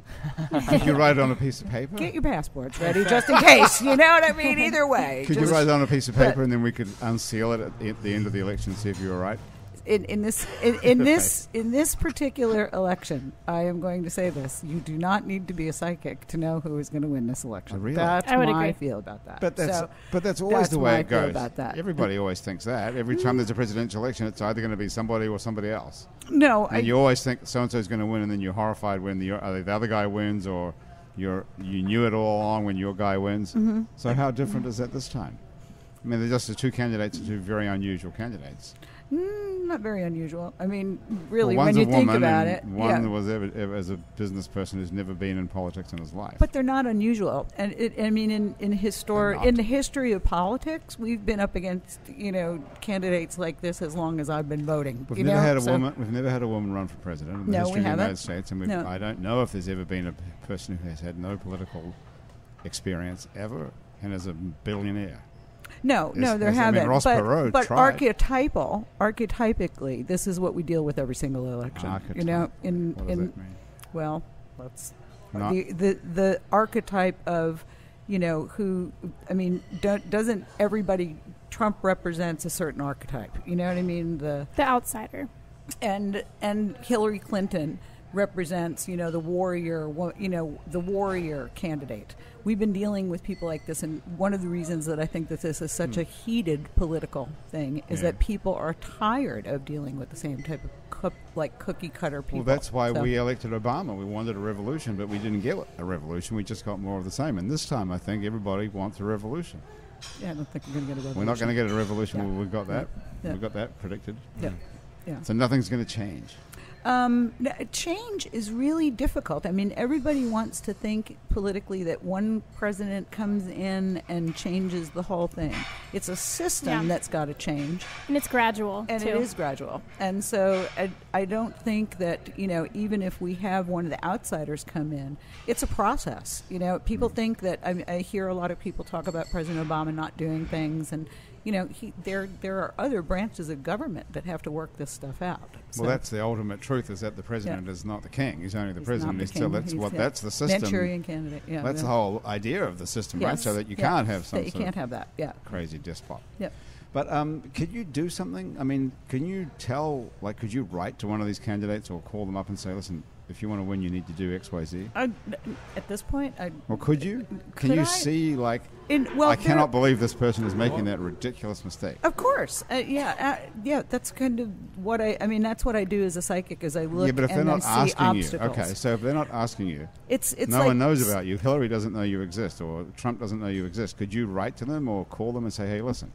Could you write it on a piece of paper? get your passports ready just in case. You know what I mean? Either way. Could you Just- write it on a piece of paper but- and then we could unseal it at the end of the election and see if you were right? in this particular election, I am going to say this: you do not need to be a psychic to know who is going to win this election. Oh, really? That's I would how I agree. feel about that. But that's So always that's the how way I it feel goes. about that. Everybody always thinks that. Every time there's a presidential election, it's either going to be somebody or somebody else. no, And you always think so and so is going to win, and then you're horrified when the other guy wins, or you knew it all along when your guy wins. Mm-hmm. So how different is that this time? I mean, they're just the two candidates, are two very unusual candidates. not very unusual. I mean, really, Well, when one's you a think woman about and it, one yeah. was ever as a business person who's never been in politics in his life. But they're not unusual, and in They're not. in the history of politics, we've been up against candidates like this as long as I've been voting. We've never had a woman. We've never had a woman run for president in the No, history we of the haven't. United States, and No. I don't know if there's ever been a person who has had no political experience ever and is a billionaire. No, there I mean, haven't. Ross Perot but tried. archetypically, this is what we deal with every single election. Archetype. In What does that mean? well, let's Not- the archetype of who doesn't everybody Trump represents a certain archetype. You know what I mean? The outsider. And Hillary Clinton represents the warrior the warrior candidate. We've been dealing with people like this, and one of the reasons that I think that this is such a heated political thing is Yeah. that people are tired of dealing with the same type of cookie cutter people. Well, that's why So- we elected Obama. We wanted a revolution, but we didn't get a revolution. We just got more of the same. And this time, I think everybody wants a revolution. Yeah, I don't think we're going to get a revolution. We're not going to get a revolution. Yeah. Well, we've got that. Yeah. We've got that predicted. Yeah. Yeah. So nothing's going to change. Change is really difficult. I mean, everybody wants to think politically that one president comes in and changes the whole thing. It's a system Yeah. that's got to change. And it's gradual, And too. it is gradual. And so I don't think that, even if we have one of the outsiders come in, it's a process. People think that, I hear a lot of people talk about President Obama not doing things, and, there are other branches of government that have to work this stuff out. Well, that's the ultimate truth: is that the president is not the king; he's only the He's president. not the So king. that's He's what the that's the system. Manchurian candidate. Yeah, That's the whole idea of the system, right? Yes. So that you Yeah. can't have some That you sort can't of have that. Yeah. crazy despot. Yeah. But could you do something? I mean, can you tell? Like, could you write to one of these candidates or call them up and say, "Listen, if you want to win, you need to do X, Y, Z." At this point, Or could you? Can Could you I? see like? well, I cannot believe this person is making that ridiculous mistake. Of course, yeah. That's kind of what I mean. That's what I do as a psychic. Is I look Yeah, but if they're and I not see asking obstacles. you, okay. So if they're not asking you, It's no like one knows about you. Hillary doesn't know you exist, or Trump doesn't know you exist. Could you write to them or call them and say, "Hey, listen,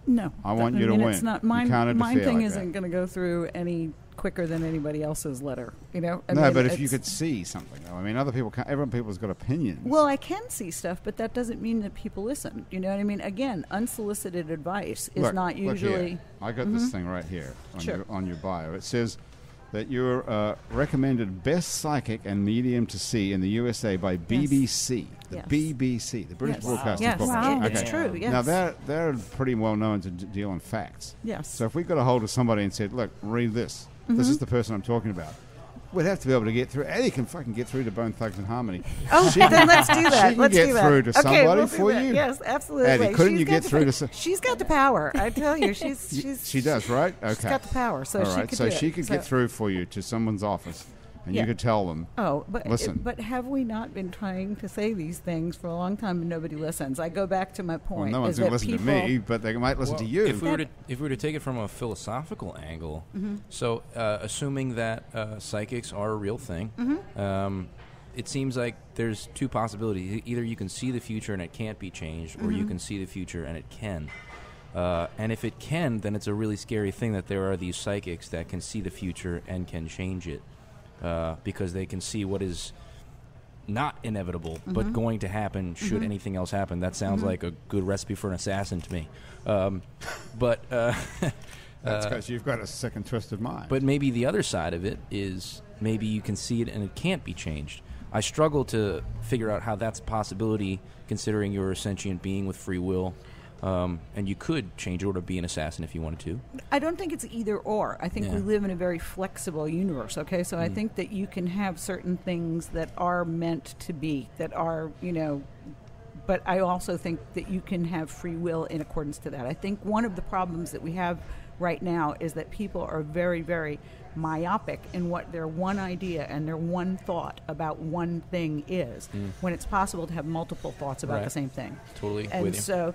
No, I want you to win. It's not You mine. can't Mine interfere thing like isn't that." going to go through any quicker than anybody else's letter. I no, mean, but if you it's- could see something, though. I mean, other people can't. Everyone, people's got opinions. Well, I can see stuff, but that doesn't mean that people listen. You know what I mean? Again, unsolicited advice is Look, not look usually. here. I got this thing right here on, Sure. on your bio. It says that you're recommended best psychic and medium to see in the USA by BBC, the Yes. BBC, the British Yes. Broadcasting Yes, Corporation. Wow. it's Okay. true. Yes. Now they're pretty well known to deal in facts. Yes. So if we got a hold of somebody and said, "Look, read this. Mm-hmm. This is the person I'm talking about," we'd have to be able to get through. Eddie can fucking get through to Bone Thugs and Harmony. Oh, She then can- let's do that. She can Let's get do that. through to Okay, somebody we'll do for that. you. Yes, absolutely. Eddie, couldn't She's you got get the through pa- to some- She's got the power. I tell you, she's She does, right? Okay. She's got the power, so All she right, could so do she it. could get through for you to someone's office and you could tell them, listen. But have we not been trying to say these things for a long time and nobody listens? I go back to my point. Well, no one's going to listen to me, but they might listen to you. If we were to take it from a philosophical angle, so assuming that psychics are a real thing, it seems like there's two possibilities. Either you can see the future and it can't be changed, or you can see the future and it can. And if it can, then it's a really scary thing that there are these psychics that can see the future and can change it, because they can see what is not inevitable but going to happen should anything else happen. That sounds like a good recipe for an assassin to me. But that's because you've got a sick and twisted mind. But maybe the other side of it is maybe you can see it and it can't be changed. I struggle to figure out how that's a possibility, considering you're a sentient being with free will. And you could change it or to be an assassin if you wanted to. I don't think it's either or. I think we live in a very flexible universe, okay? So I think that you can have certain things that are meant to be, that are, but I also think that you can have free will in accordance to that. I think one of the problems that we have right now is that people are very, very myopic in what their one idea and their one thought about one thing is, when it's possible to have multiple thoughts about the same thing. Totally with you. And so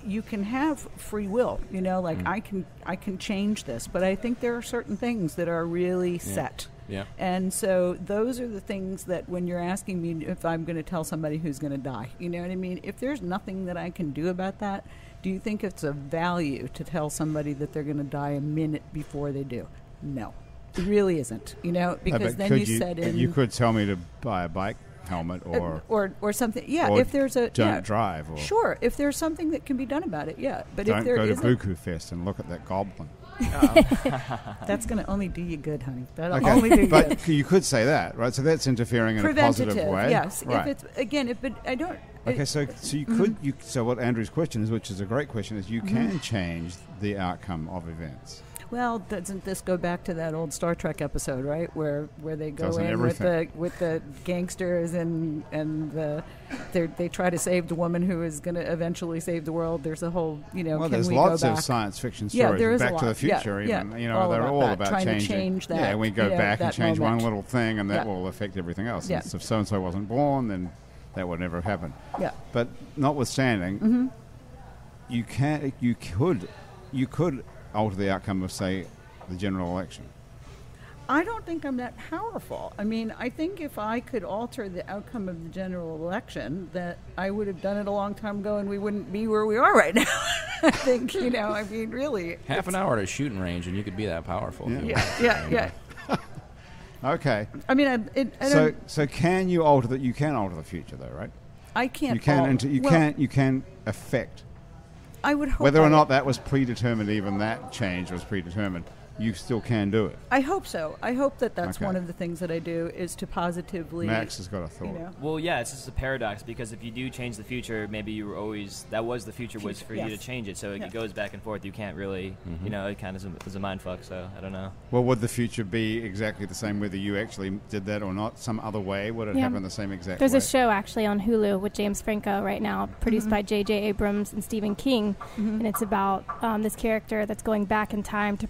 you can have free will, I can change this, but I think there are certain things that are really set. Yeah. And so those are the things that when you're asking me if I'm going to tell somebody who's going to die, you know what I mean? If there's nothing that I can do about that, do you think it's of value to tell somebody that they're going to die a minute before they do? No, it really isn't, because then you set in... You could tell me to buy a bike helmet or something. Yeah, or if there's a... Don't drive. Or sure, if there's something that can be done about it, yeah. But don't if there go to isn't... BUKU Fest and look at that goblin. That's going to only do you good, honey. That'll only do you but good. You could say that, right? So that's interfering in a positive way. Yes. Right. If it's, again, but I don't... Okay, so you could... So what Andrew's question is, which is a great question, is you can change the outcome of events. Well, doesn't this go back to that old Star Trek episode, right, where they go in with the gangsters and they try to save the woman who is going to eventually save the world? There's a whole Well, can there's we lots go of back? science fiction stories. Yeah, there is Back a lot. to the Future, even they're all about trying changing. To change that. Yeah, we go back and change moment. one little thing, and that will affect everything else. Yeah. And if so and so wasn't born, then that would never have happened. Yeah. But notwithstanding, you could alter the outcome of, say, the general election. I don't think I'm that powerful. I mean, I think if I could alter the outcome of the general election, that I would have done it a long time ago and we wouldn't be where we are right now. I think, really. Half an hour at a shooting range and you could be that powerful. Yeah. Okay. I mean, so can you alter that? You can alter the future, though, right? I can't. You can affect. I would hope whether or not that was predetermined, even that change was predetermined. You still can do it. I hope so. I hope that's one of the things that I do is to positively... Max has got a thought. Well, yeah, it's just a paradox because if you do change the future, maybe you were always... That was the future was for you to change it. So it goes back and forth. You can't really... it kind of is a mind fuck, so I don't know. Well, would the future be exactly the same whether you actually did that or not? Some other way? Would it happen the same exact way? There's a show actually on Hulu with James Franco right now, produced by J.J. Abrams and Stephen King. And it's about this character that's going back in time to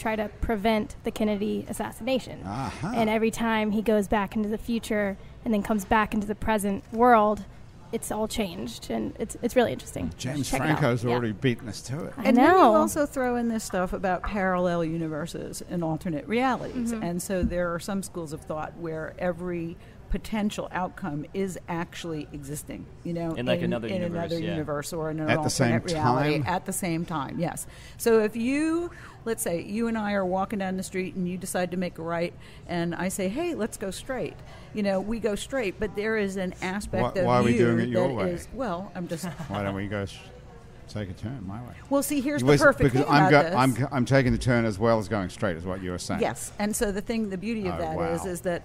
try to prevent the Kennedy assassination. And every time he goes back into the future and then comes back into the present world, it's all changed, and it's really interesting. James Franco's already beaten us to it. And then you also throw in this stuff about parallel universes and alternate realities. And so there are some schools of thought where every potential outcome is actually existing, in another universe or in an alternate reality at the same time. Yes. So if let's say you and I are walking down the street and you decide to make a right, and I say, "Hey, let's go straight." We go straight, but there is an aspect of why are we doing it your that way? I'm just. Why don't we go? Take a turn my way. Well, see, here's the perfect thing about this. I'm taking the turn as well as going straight, is what you were saying. Yes, and so the beauty of that is that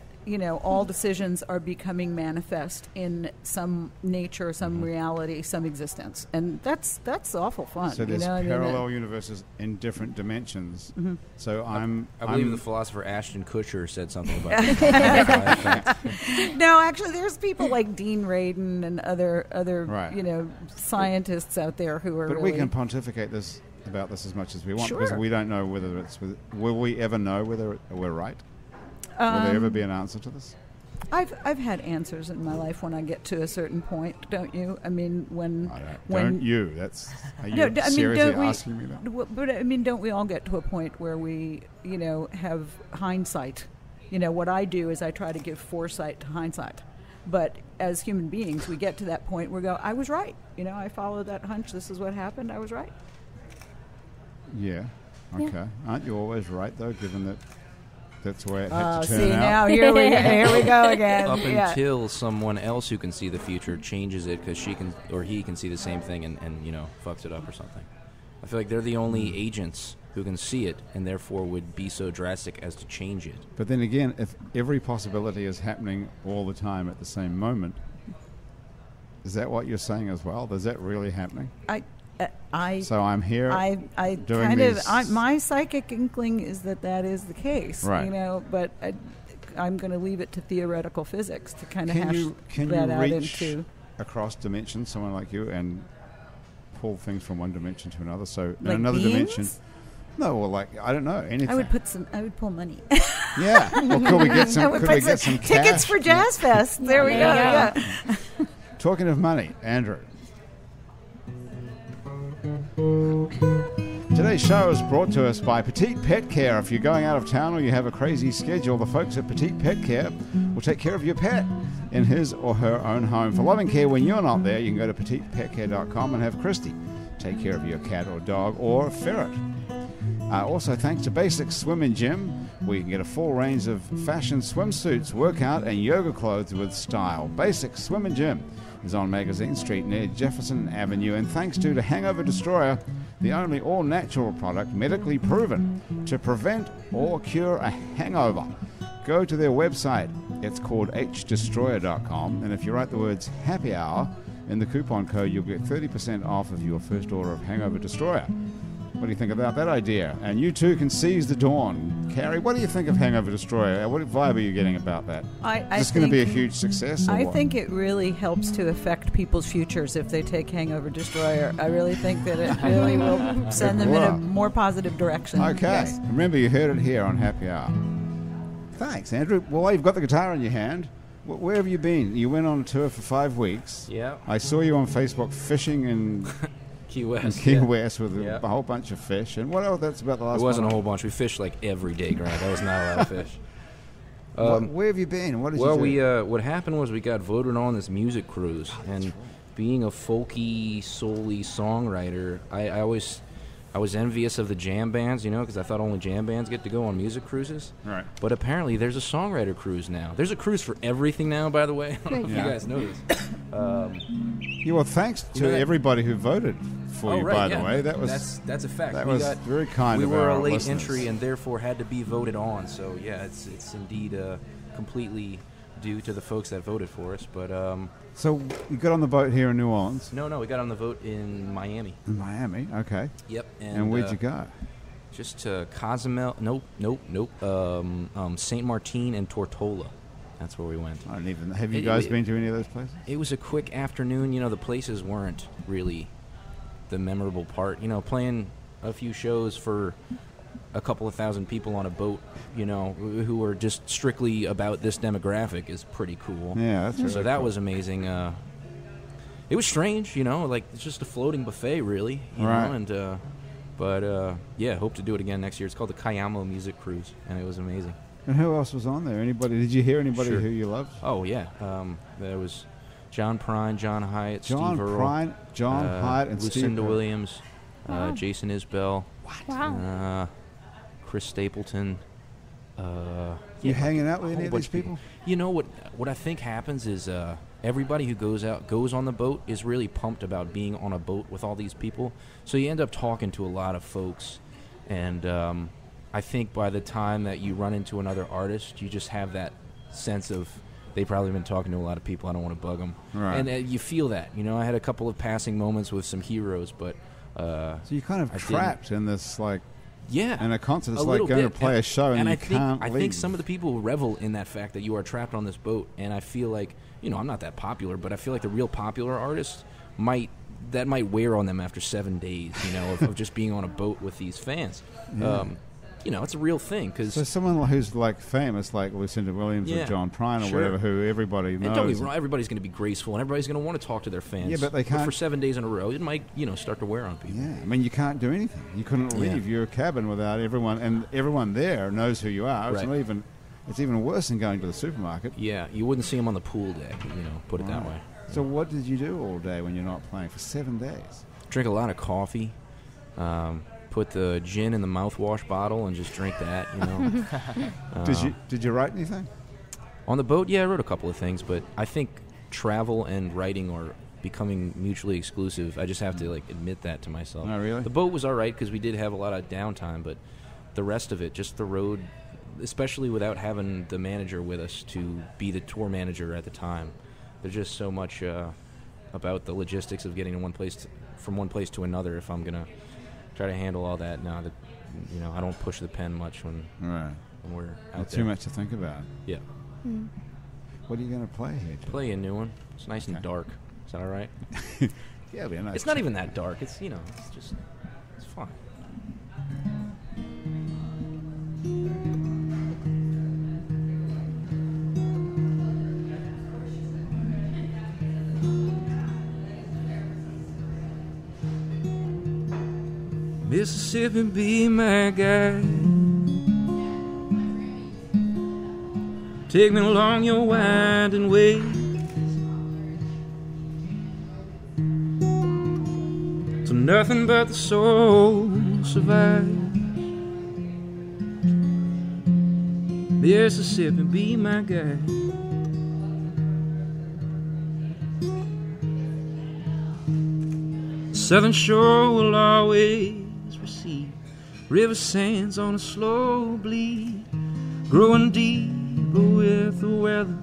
all decisions are becoming manifest in some nature, some reality, some existence, and that's awful fun. So there's parallel universes in different dimensions. So I believe the philosopher Ashton Kutcher said something about that. No, actually, there's people like Dean Radin and other scientists out there who are. But we can pontificate about this as much as we want because we don't know whether will we ever know whether we're right? Will there ever be an answer to this? I've had answers in my life when I get to a certain point, don't you? I mean, when Don't you? That's are you No, I mean, seriously don't we- asking me that? But I mean, don't we all get to a point where we, have hindsight? What I do is I try to give foresight to hindsight. But as human beings, we get to that point where we go, I was right. I followed that hunch. This is what happened. I was right. Yeah. Okay. Yeah. Aren't you always right though? Given that that's the way it had to turn See, out. now here we go again. Up Yeah. until someone else who can see the future changes it because she can or he can see the same thing and fucks it up or something. I feel like they're the only agents who can see it and therefore would be so drastic as to change it. But then again, if every possibility is happening all the time at the same moment, is that what you're saying as well? Is that really happening? So I'm here. I doing kind these- of my psychic inkling is that is the case. Right. But I'm going to leave it to theoretical physics to kind of Can hash you that out reach into across dimensions, someone like you, and pull things from one dimension to another? So in like another beings? dimension. No, well, like I don't know anything. I would pull money. Yeah. Well, could we get I some? would Could put we get some tickets cash? for Jazz Fest? There we go. There you Yeah. Talking of money, Andrew. Today's show is brought to us by Petite Pet Care. If you're going out of town or you have a crazy schedule, the folks at Petite Pet Care will take care of your pet in his or her own home. For loving care when you're not there, you can go to petitepetcare.com and have Christy take care of your cat or dog or ferret. Also, thanks to Basics Swim and Gym, where you can get a full range of fashion swimsuits, workout, and yoga clothes with style. Basics Swim and Gym is on Magazine Street near Jefferson Avenue. And thanks to Hangover Destroyer, the only all-natural product medically proven to prevent or cure a hangover. Go to their website. It's called hdestroyer.com. And if you write the words happy hour in the coupon code, you'll get 30% off of your first order of Hangover Destroyer. What do you think about that idea? And you too can seize the dawn. Cari, what do you think of Hangover Destroyer? What vibe are you getting about that? Is this going to be a huge success? Or I what? think it really helps to affect people's futures if they take Hangover Destroyer. I really think that it really will send them in a more positive direction. Okay. Yes. Remember, you heard it here on Happy Hour. Thanks, Andrew. Well, you've got the guitar in your hand. Where have you been? You went on a tour for 5 weeks. Yeah. I saw you on Facebook fishing in Key West. Key yeah. West with Yeah. a whole bunch of fish. And what else? That's about the last It wasn't one. a whole bunch. We fished like every day, Grant. That was not a lot of fish. Where have you been? What did Well, you do? what happened was we got voted on this music cruise, and being a folky, soul-y songwriter, I was envious of the jam bands, because I thought only jam bands get to go on music cruises. Right. But apparently, there's a songwriter cruise now. There's a cruise for everything now, by the way. I don't know if Yeah. you guys know this. Yeah, well, thanks to everybody who voted for you, by the way. That was that's a fact. that We was got- very kind We of were our a late listeners. entry and therefore had to be voted on. So yeah, it's indeed completely due to the folks that voted for us. But So you got on the boat here in New Orleans. no, we got on the vote in Miami. In Miami, okay. Yep. And where'd you go? Just to Cozumel. Nope. St. Martin and Tortola. That's where we went. I don't even. Have you It- guys it- been to any of those places? It was a quick afternoon. The places weren't really the memorable part. Playing a few shows for a couple of thousand people on a boat, who are just strictly about this demographic is pretty cool. Yeah, that's really So that cool. was amazing. It was strange, like it's just a floating buffet, really. You Right. know, and but yeah, hope to do it again next year. It's called the Cayamo Music Cruise, and it was amazing. And who else was on there? Anybody? Did you hear anybody Sure. who you loved? Oh yeah, there was John Prine, John Hyatt, John Steve Earle, Prine, John Hyatt, and Lucinda Steve Earle. Williams, Wow. Jason Isbell, Wow. Chris Stapleton. You hanging out with a any whole of bunch these people? You know what I think happens is everybody who goes on the boat is really pumped about being on a boat with all these people. So you end up talking to a lot of folks, and I think by the time that you run into another artist, you just have that sense of they probably been talking to a lot of people. I don't want to bug them, Right. and you feel that. I had a couple of passing moments with some heroes, but So you're kind of I didn't. trapped in this, like, yeah, in a concert. It's a like little going to bit. play a show and you I can't think, leave. I think some of the people revel in that fact that you are trapped on this boat, and I feel like, I'm not that popular, but I feel like the real popular artists might wear on them after 7 days, of just being on a boat with these fans. Yeah. it's a real thing. So someone who's like famous, like Lucinda Williams or John Prine or whatever, who everybody knows. And don't get me wrong, everybody's going to be graceful and everybody's going to want to talk to their fans. Yeah, but they can't. For 7 days in a row, it might, start to wear on people. Yeah, I mean, you can't do anything. You couldn't leave your cabin without everyone, and everyone there knows who you are. Right. It's even worse than going to the supermarket. Yeah, you wouldn't see them on the pool day, put it that way. So what did you do all day when you're not playing for 7 days? Drink a lot of coffee, put the gin in the mouthwash bottle and just drink that, Did you write anything? On the boat, yeah, I wrote a couple of things, but I think travel and writing are becoming mutually exclusive. I just have to admit that to myself. Oh, really? The boat was all right because we did have a lot of downtime, but the rest of it, just the road, especially without having the manager with us to be the tour manager at the time. There's just so much about the logistics of getting from one place to another. If I'm gonna try to handle all that now, that I don't push the pen much when we're out there. Too much to think about. Yeah. Mm. What are you gonna play here, Jim? Play a new one. It's nice and dark. Is that all right? Yeah, it'll be a nice. It's not even that dark. It's it's fine. Mississippi, be my guide. Take me along your winding way. So nothing but the soul survives. Mississippi, be my guide. Southern shore will always receive river sands on a slow bleed, growing deeper with the weather,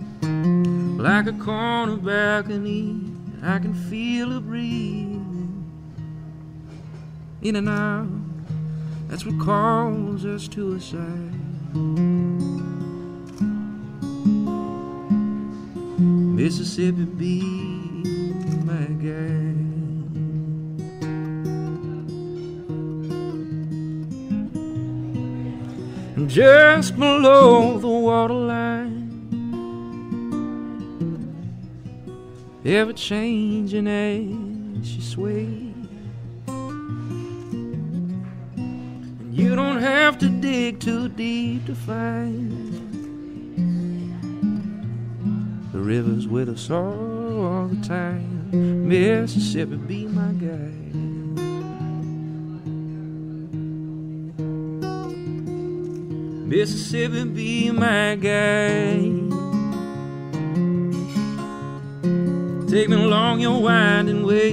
like a corner balcony. I can feel it breathing in and out. That's what calls us to a side. Mississippi, be my guide. Just below the waterline, ever changing as she sways. And you don't have to dig too deep to find the river's with us all the time. Mississippi, be my guide. Mississippi, be my guide. Take me along your winding way.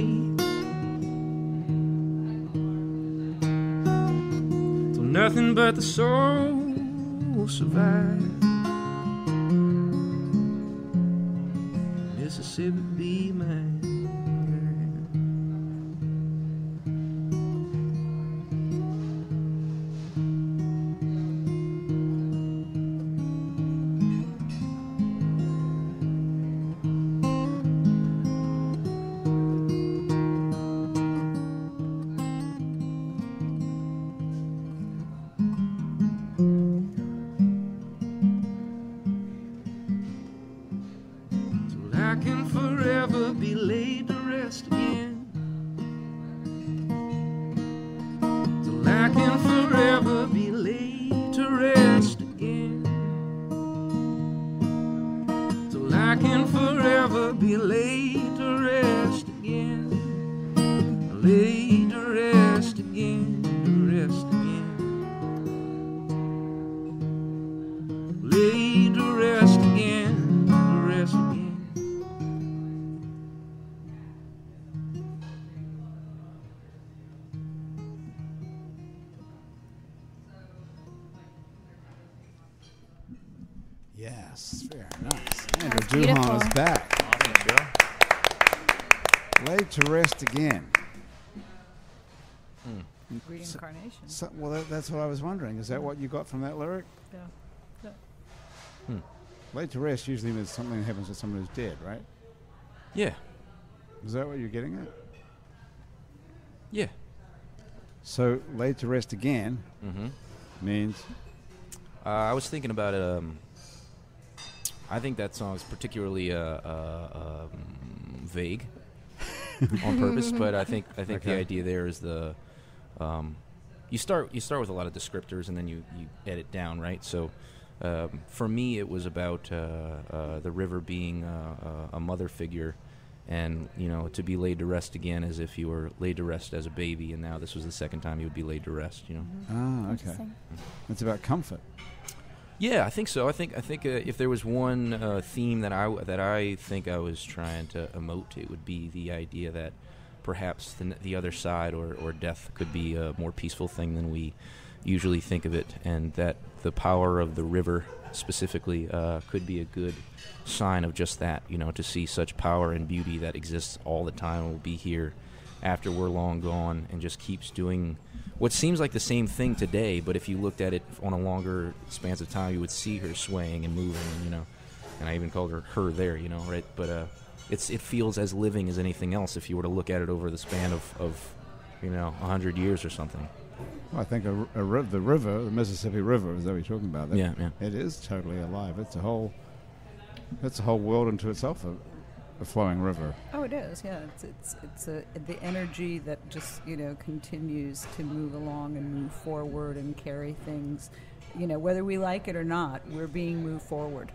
So nothing but the soul will survive. Mississippi, be my guide. I can forever be laid to rest again. Till I can forever be laid to rest again. Till I can forever be laid to rest again. Laid to rest again, to rest again. Laid to rest again, to rest again. Yes, very nice. Andrew That's Duhon beautiful. is back. Laid to rest again. Reincarnation. Well, that's what I was wondering. Is that what you got from that lyric? Yeah. Laid to rest usually means something happens to someone who's dead, right? Yeah. Is that what you're getting at? Yeah. So, laid to rest again. Mm-hmm. means? I was thinking about it. I think that song is particularly vague on purpose, but I think the idea there is the you start with a lot of descriptors and then you edit down, right? So for me, it was about the river being a mother figure, and to be laid to rest again as if you were laid to rest as a baby, and now this was the second time you would be laid to rest. Ah, okay. It's about comfort. Yeah, I think so. I think if there was one theme that I think I was trying to emote, it would be the idea that perhaps the other side or death could be a more peaceful thing than we usually think of it, and that the power of the river specifically could be a good sign of just that. To see such power and beauty that exists all the time will be here after we're long gone, and just keeps doing what seems like the same thing today, but if you looked at it on a longer span of time, you would see her swaying and moving, and I even called her there, right? But it feels as living as anything else if you were to look at it over the span of 100 years or something. Well, I think the river, the Mississippi River, is that what you're talking about? Yeah. It is totally alive. It's a whole world unto itself. A flowing river. Oh, it is. Yeah, it's the energy that just continues to move along and move forward and carry things. Whether we like it or not, we're being moved forward.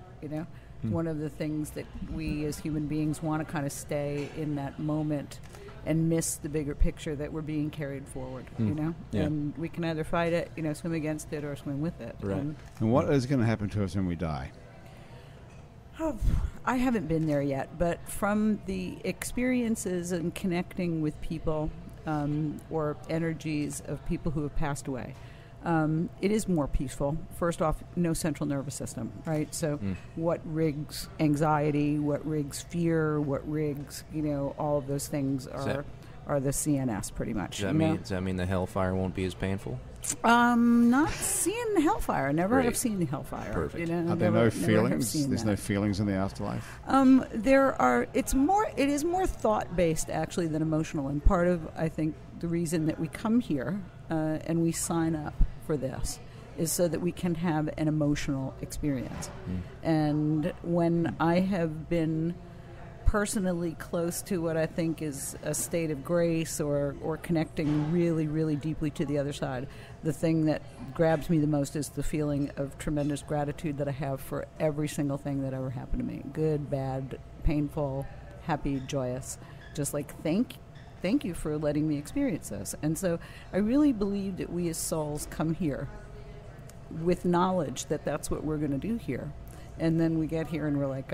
One of the things that we as human beings want to kind of stay in that moment and miss the bigger picture that we're being carried forward. Yeah. And we can either fight it, swim against it, or swim with it. Right. And what is going to happen to us when we die? Oh, I haven't been there yet, but from the experiences and connecting with people or energies of people who have passed away, it is more peaceful. First off, no central nervous system, right? So what rigs anxiety, what rigs fear, what rigs, all of those things are the CNS pretty much. Does that mean the hellfire won't be as painful? Not seeing the hellfire. Never have seen the hellfire. Perfect. Are there no feelings? There's no feelings in the afterlife? There are. It is more thought based actually than emotional, and part of I think the reason that we come here and we sign up for this is so that we can have an emotional experience. And when I have been personally close to what I think is a state of grace or connecting really, really deeply to the other side, the thing that grabs me the most is the feeling of tremendous gratitude that I have for every single thing that ever happened to me. Good, bad, painful, happy, joyous. Just like thank you for letting me experience this. And so I really believe that we as souls come here with knowledge that that's what we're going to do here. And then we get here and we're like,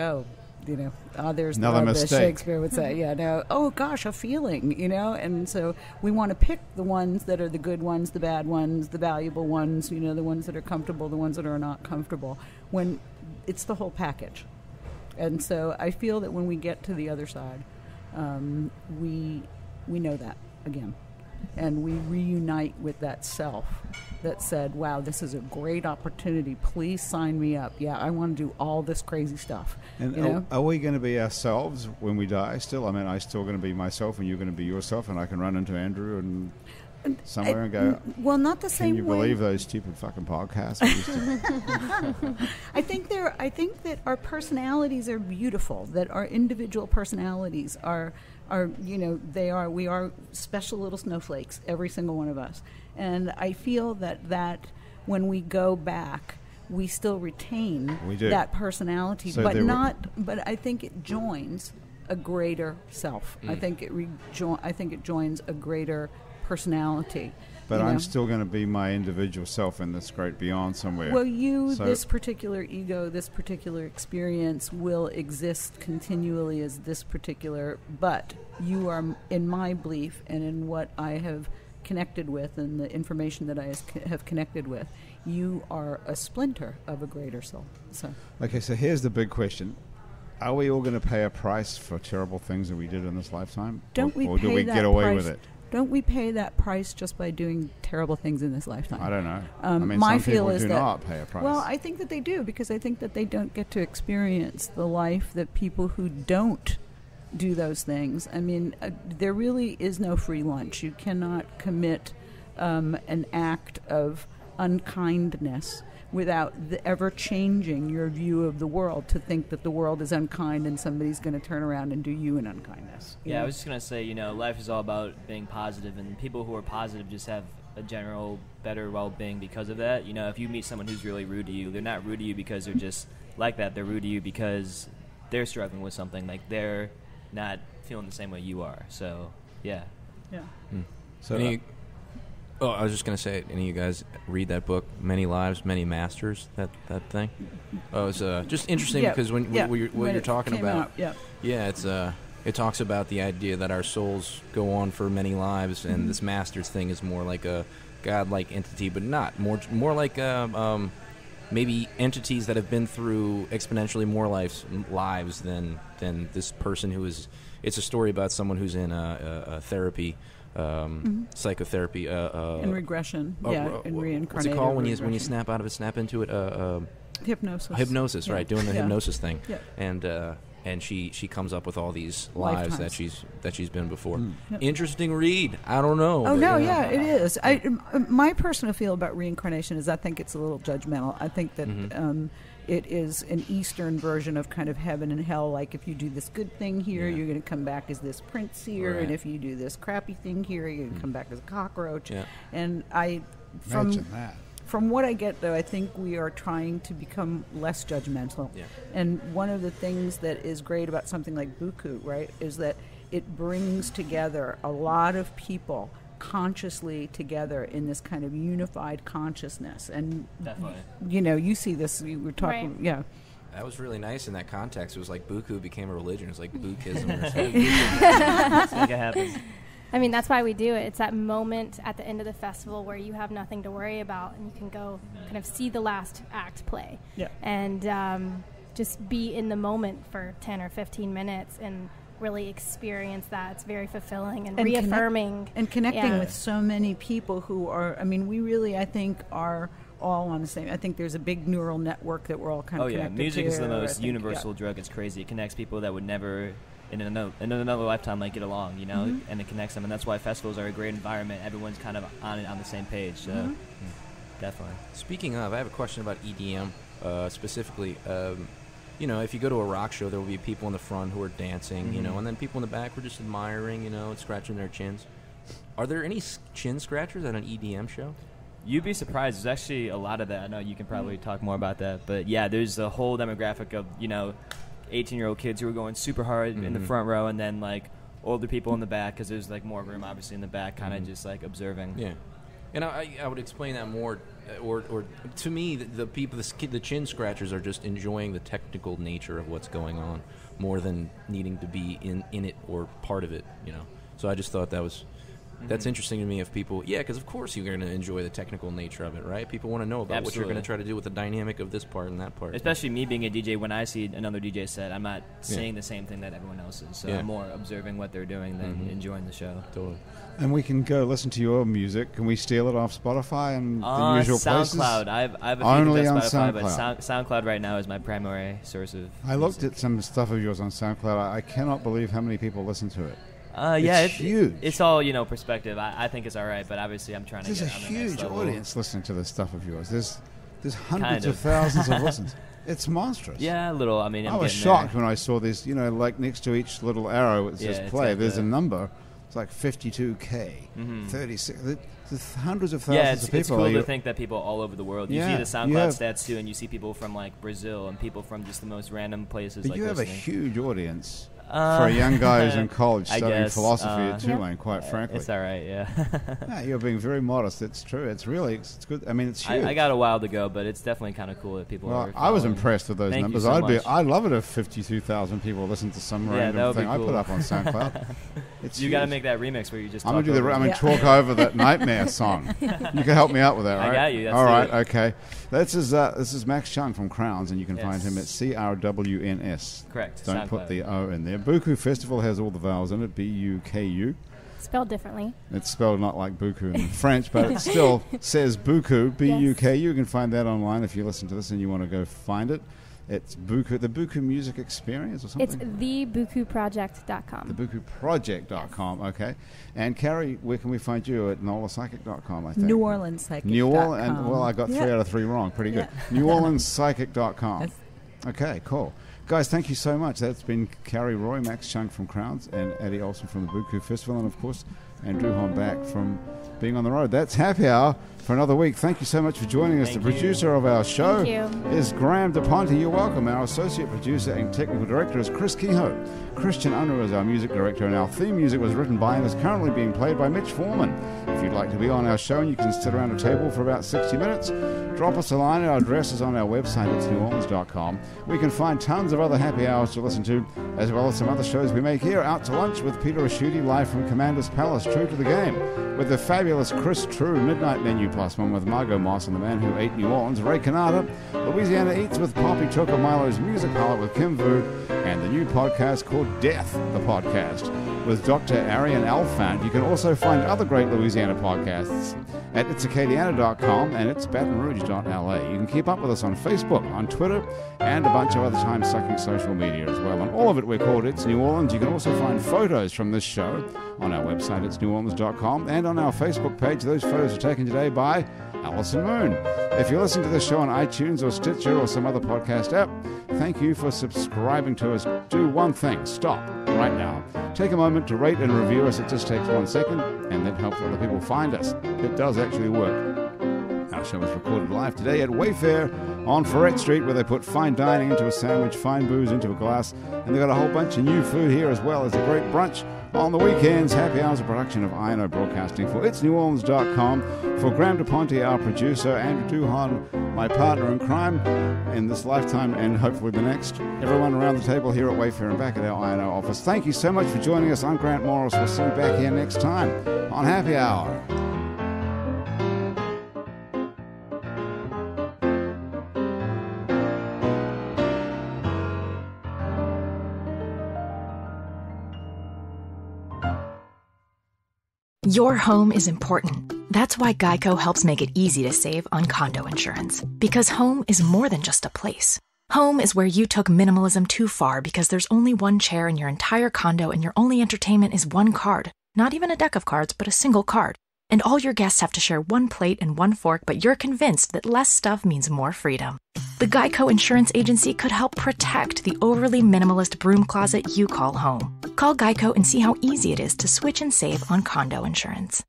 there's another the mistake. Shakespeare would say, oh gosh, a feeling, and so we want to pick the ones that are the good ones, the bad ones, the valuable ones, the ones that are comfortable, the ones that are not comfortable, when it's the whole package. And so I feel that when we get to the other side, we know that again. And we reunite with that self that said, wow, this is a great opportunity. Please sign me up. Yeah, I want to do all this crazy stuff. And are we going to be ourselves when we die still? I mean, I'm still going to be myself and you're going to be yourself, and I can run into Andrew and somewhere and go, well, not the same way. Can you believe those stupid fucking podcasts? I think that our personalities are beautiful, that our individual personalities are we are special little snowflakes, every single one of us. And I feel that when we go back, we still retain that personality, so but I think it joins a greater self. I think it joins a greater personality. But I'm still going to be my individual self in this great beyond somewhere. Well, this particular ego, this particular experience will exist continually as this particular, but you are, in my belief and in what I have connected with and the information that I have connected with, you are a splinter of a greater soul. Okay, so here's the big question. Are we all going to pay a price for terrible things that we did in this lifetime? Or do we get away with it? Don't we pay that price just by doing terrible things in this lifetime? I don't know. My some feel people is do that, not pay a price. Well, I think that they do, because I think that they don't get to experience the life that people who don't do those things. I mean, there really is no free lunch. You cannot commit an act of unkindness without ever changing your view of the world to think that the world is unkind and somebody's going to turn around and do you an unkindness. Yeah, I was just going to say, life is all about being positive, and people who are positive just have a general better well-being because of that. If you meet someone who's really rude to you, they're not rude to you because they're just like that. They're rude to you because they're struggling with something. Like, they're not feeling the same way you are. So, yeah. Yeah. So, I was just going to say, any of you guys read that book, Many Lives, Many Masters, that thing? Oh, it's just interesting because when you're talking about, it talks about the idea that our souls go on for many lives, and this masters thing is more like a godlike entity, but not more like maybe entities that have been through exponentially more lives than this person who is. It's a story about someone who's in a therapy. Psychotherapy and regression, and reincarnation. What's it called when you snap out of it, snap into it? Hypnosis, right? Doing the hypnosis thing, and she comes up with all these lives that she's been before. Interesting read. I don't know. Oh no, it is. My personal feel about reincarnation is I think it's a little judgmental. I think that. It is an Eastern version of kind of heaven and hell. Like, if you do this good thing here, you're going to come back as this prince here, and if you do this crappy thing here, you're going to come back as a cockroach. Yeah. And from what I get, though, I think we are trying to become less judgmental. Yeah. And one of the things that is great about something like BUKU, right, is that it brings together a lot of people consciously together in this kind of unified consciousness. And definitely, you see this, we were talking, that was really nice in that context. It was like BUKU became a religion. It was like Bukism or something. Let's make it happen. I mean, that's why we do it. It's that moment at the end of the festival where you have nothing to worry about, and you can go kind of see the last act play, and just be in the moment for 10 or 15 minutes and really experience that. It's very fulfilling and reaffirming. Connecting with so many people who are, we really, I think, are all on the same. I think there's a big neural network that we're all kind of connected to. Music is the most universal drug. It's crazy. It connects people that would never in another lifetime get along, and it connects them. And that's why festivals are a great environment. Everyone's kind of on the same page. So definitely. Speaking of, I have a question about EDM specifically. If you go to a rock show, there will be people in the front who are dancing, and then people in the back who are just admiring, and scratching their chins. Are there any chin scratchers at an EDM show? You'd be surprised. There's actually a lot of that. I know you can probably talk more about that. But, there's a whole demographic of, 18-year-old kids who are going super hard in the front row, and then, older people in the back, because there's, more room, obviously, in the back, kind of just, observing. Yeah. And I would explain that more, or to me, the people, the chin scratchers are just enjoying the technical nature of what's going on more than needing to be in it or part of it, So I just thought that's interesting to me if people, because of course you're going to enjoy the technical nature of it, right? People want to know about what you're going to try to do with the dynamic of this part and that part. Especially me being a DJ, when I see another DJ set, I'm not seeing the same thing that everyone else is. So I'm more observing what they're doing than enjoying the show. Totally. And we can go listen to your music. Can we steal it off Spotify and the usual places? SoundCloud. I have a only few on Spotify, SoundCloud. but SoundCloud right now is my primary source of I looked at some stuff of yours on SoundCloud. I cannot believe how many people listen to it. It's huge. It's all perspective. I think it's all right, but obviously I'm trying to. There's get a on the next huge level. audience listening to this stuff of yours. There's hundreds of thousands of listens. It's monstrous. Yeah, a little. I was shocked when I saw this. Next to each little arrow it says play. There's a number. It's like 52K, 36. There's hundreds of thousands of people. It's cool to think that people all over the world. You see the SoundCloud stats too, and you see people from Brazil and people from just the most random places. But you have a huge audience. For a young guy who's in college studying philosophy at Tulane, quite frankly. It's all right, yeah. You're being very modest. It's true. It's good. It's huge. I got a while to go, but it's definitely kind of cool that people are. I was impressed with those numbers. I'd love it if 52,000 people listen to some random thing I put up on SoundCloud. You got to make that remix where you just. I'm gonna talk over that Nightmare song. You can help me out with that, right? I got you. All right, okay. This is Mx Chng from CRWNS, and you can find him at CRWNS. Correct. Don't put the O in there. BUKU Festival has all the vowels in it. BUKU. Spelled differently. It's spelled not like buku in French, but it still says BUKU. BUKU. You can find that online if you listen to this and you want to go find it. It's BUKU, the BUKU Music Experience or something? It's thebukuproject.com. Thebukuproject.com, okay. And Cari, where can we find you? At NolaPsychic.com, I think. NewOrleansPsychic.com. New Orleans, and well, I got 3 out of 3 wrong. Pretty good. NewOrleansPsychic.com. Yes. Okay, cool. Guys, thank you so much. That's been Cari Roy, Mx Chng from Crowns, and Addie Olsen from the BUKU Festival, and of course, and Duhon back from being on the road. That's Happy Hour for another week. Thank you so much for joining us. Thank the you. producer of our show Thank you. is Graham DePonte. You're welcome. Our associate producer and technical director is Chris Kehoe. Christian Unruh is our music director, and our theme music was written by and is currently being played by Mitch Foreman. If you'd like to be on our show and you can sit around a table for about 60 minutes, drop us a line. Our address is on our website. It's NewOrleans.com. We can find tons of other happy hours to listen to, as well as some other shows we make here. Out to Lunch with Peter Raschuti, live from Commander's Palace, True to the Game, with the fabulous Chris True, Midnight Menu Plus One with Margot Moss and the Man Who Ate New Orleans, Ray Canada, Louisiana Eats with Poppy Choco Milo's Music Pilot with Kim Vu, and the new podcast called Death, the Podcast, with Dr. Arian Alfant. You can also find other great Louisiana podcasts at itsacadiana.com and itsbatonrouge.la. You can keep up with us on Facebook, on Twitter, and a bunch of other time-sucking social media as well. And all of it we're called It's New Orleans. You can also find photos from this show on our website, itsneworleans.com, and on our Facebook page. Those photos are taken today by Alison Moon. If you listen to this show on iTunes or Stitcher or some other podcast app, thank you for subscribing to us. Do one thing. Stop right now. Take a moment to rate and review us. It just takes 1 second, and that helps other people find us. It does actually work. Our show was recorded live today at Wayfare on Ferret Street, where they put fine dining into a sandwich, fine booze into a glass, and they've got a whole bunch of new food here as well as a great brunch on the weekends. Happy Hours, a production of INO Broadcasting for itsneworleans.com. For Graham DePonte, our producer, Andrew Duhon, my partner in crime in this lifetime and hopefully the next, everyone around the table here at Wayfare and back at our INO office, thank you so much for joining us. I'm Grant Morris. We'll see you back here next time on Happy Hour. Your home is important. That's why Geico helps make it easy to save on condo insurance. Because home is more than just a place. Home is where you took minimalism too far because there's only one chair in your entire condo and your only entertainment is one card. Not even a deck of cards, but a single card. And all your guests have to share one plate and one fork, but you're convinced that less stuff means more freedom. The Geico Insurance Agency could help protect the overly minimalist broom closet you call home. Call Geico and see how easy it is to switch and save on condo insurance.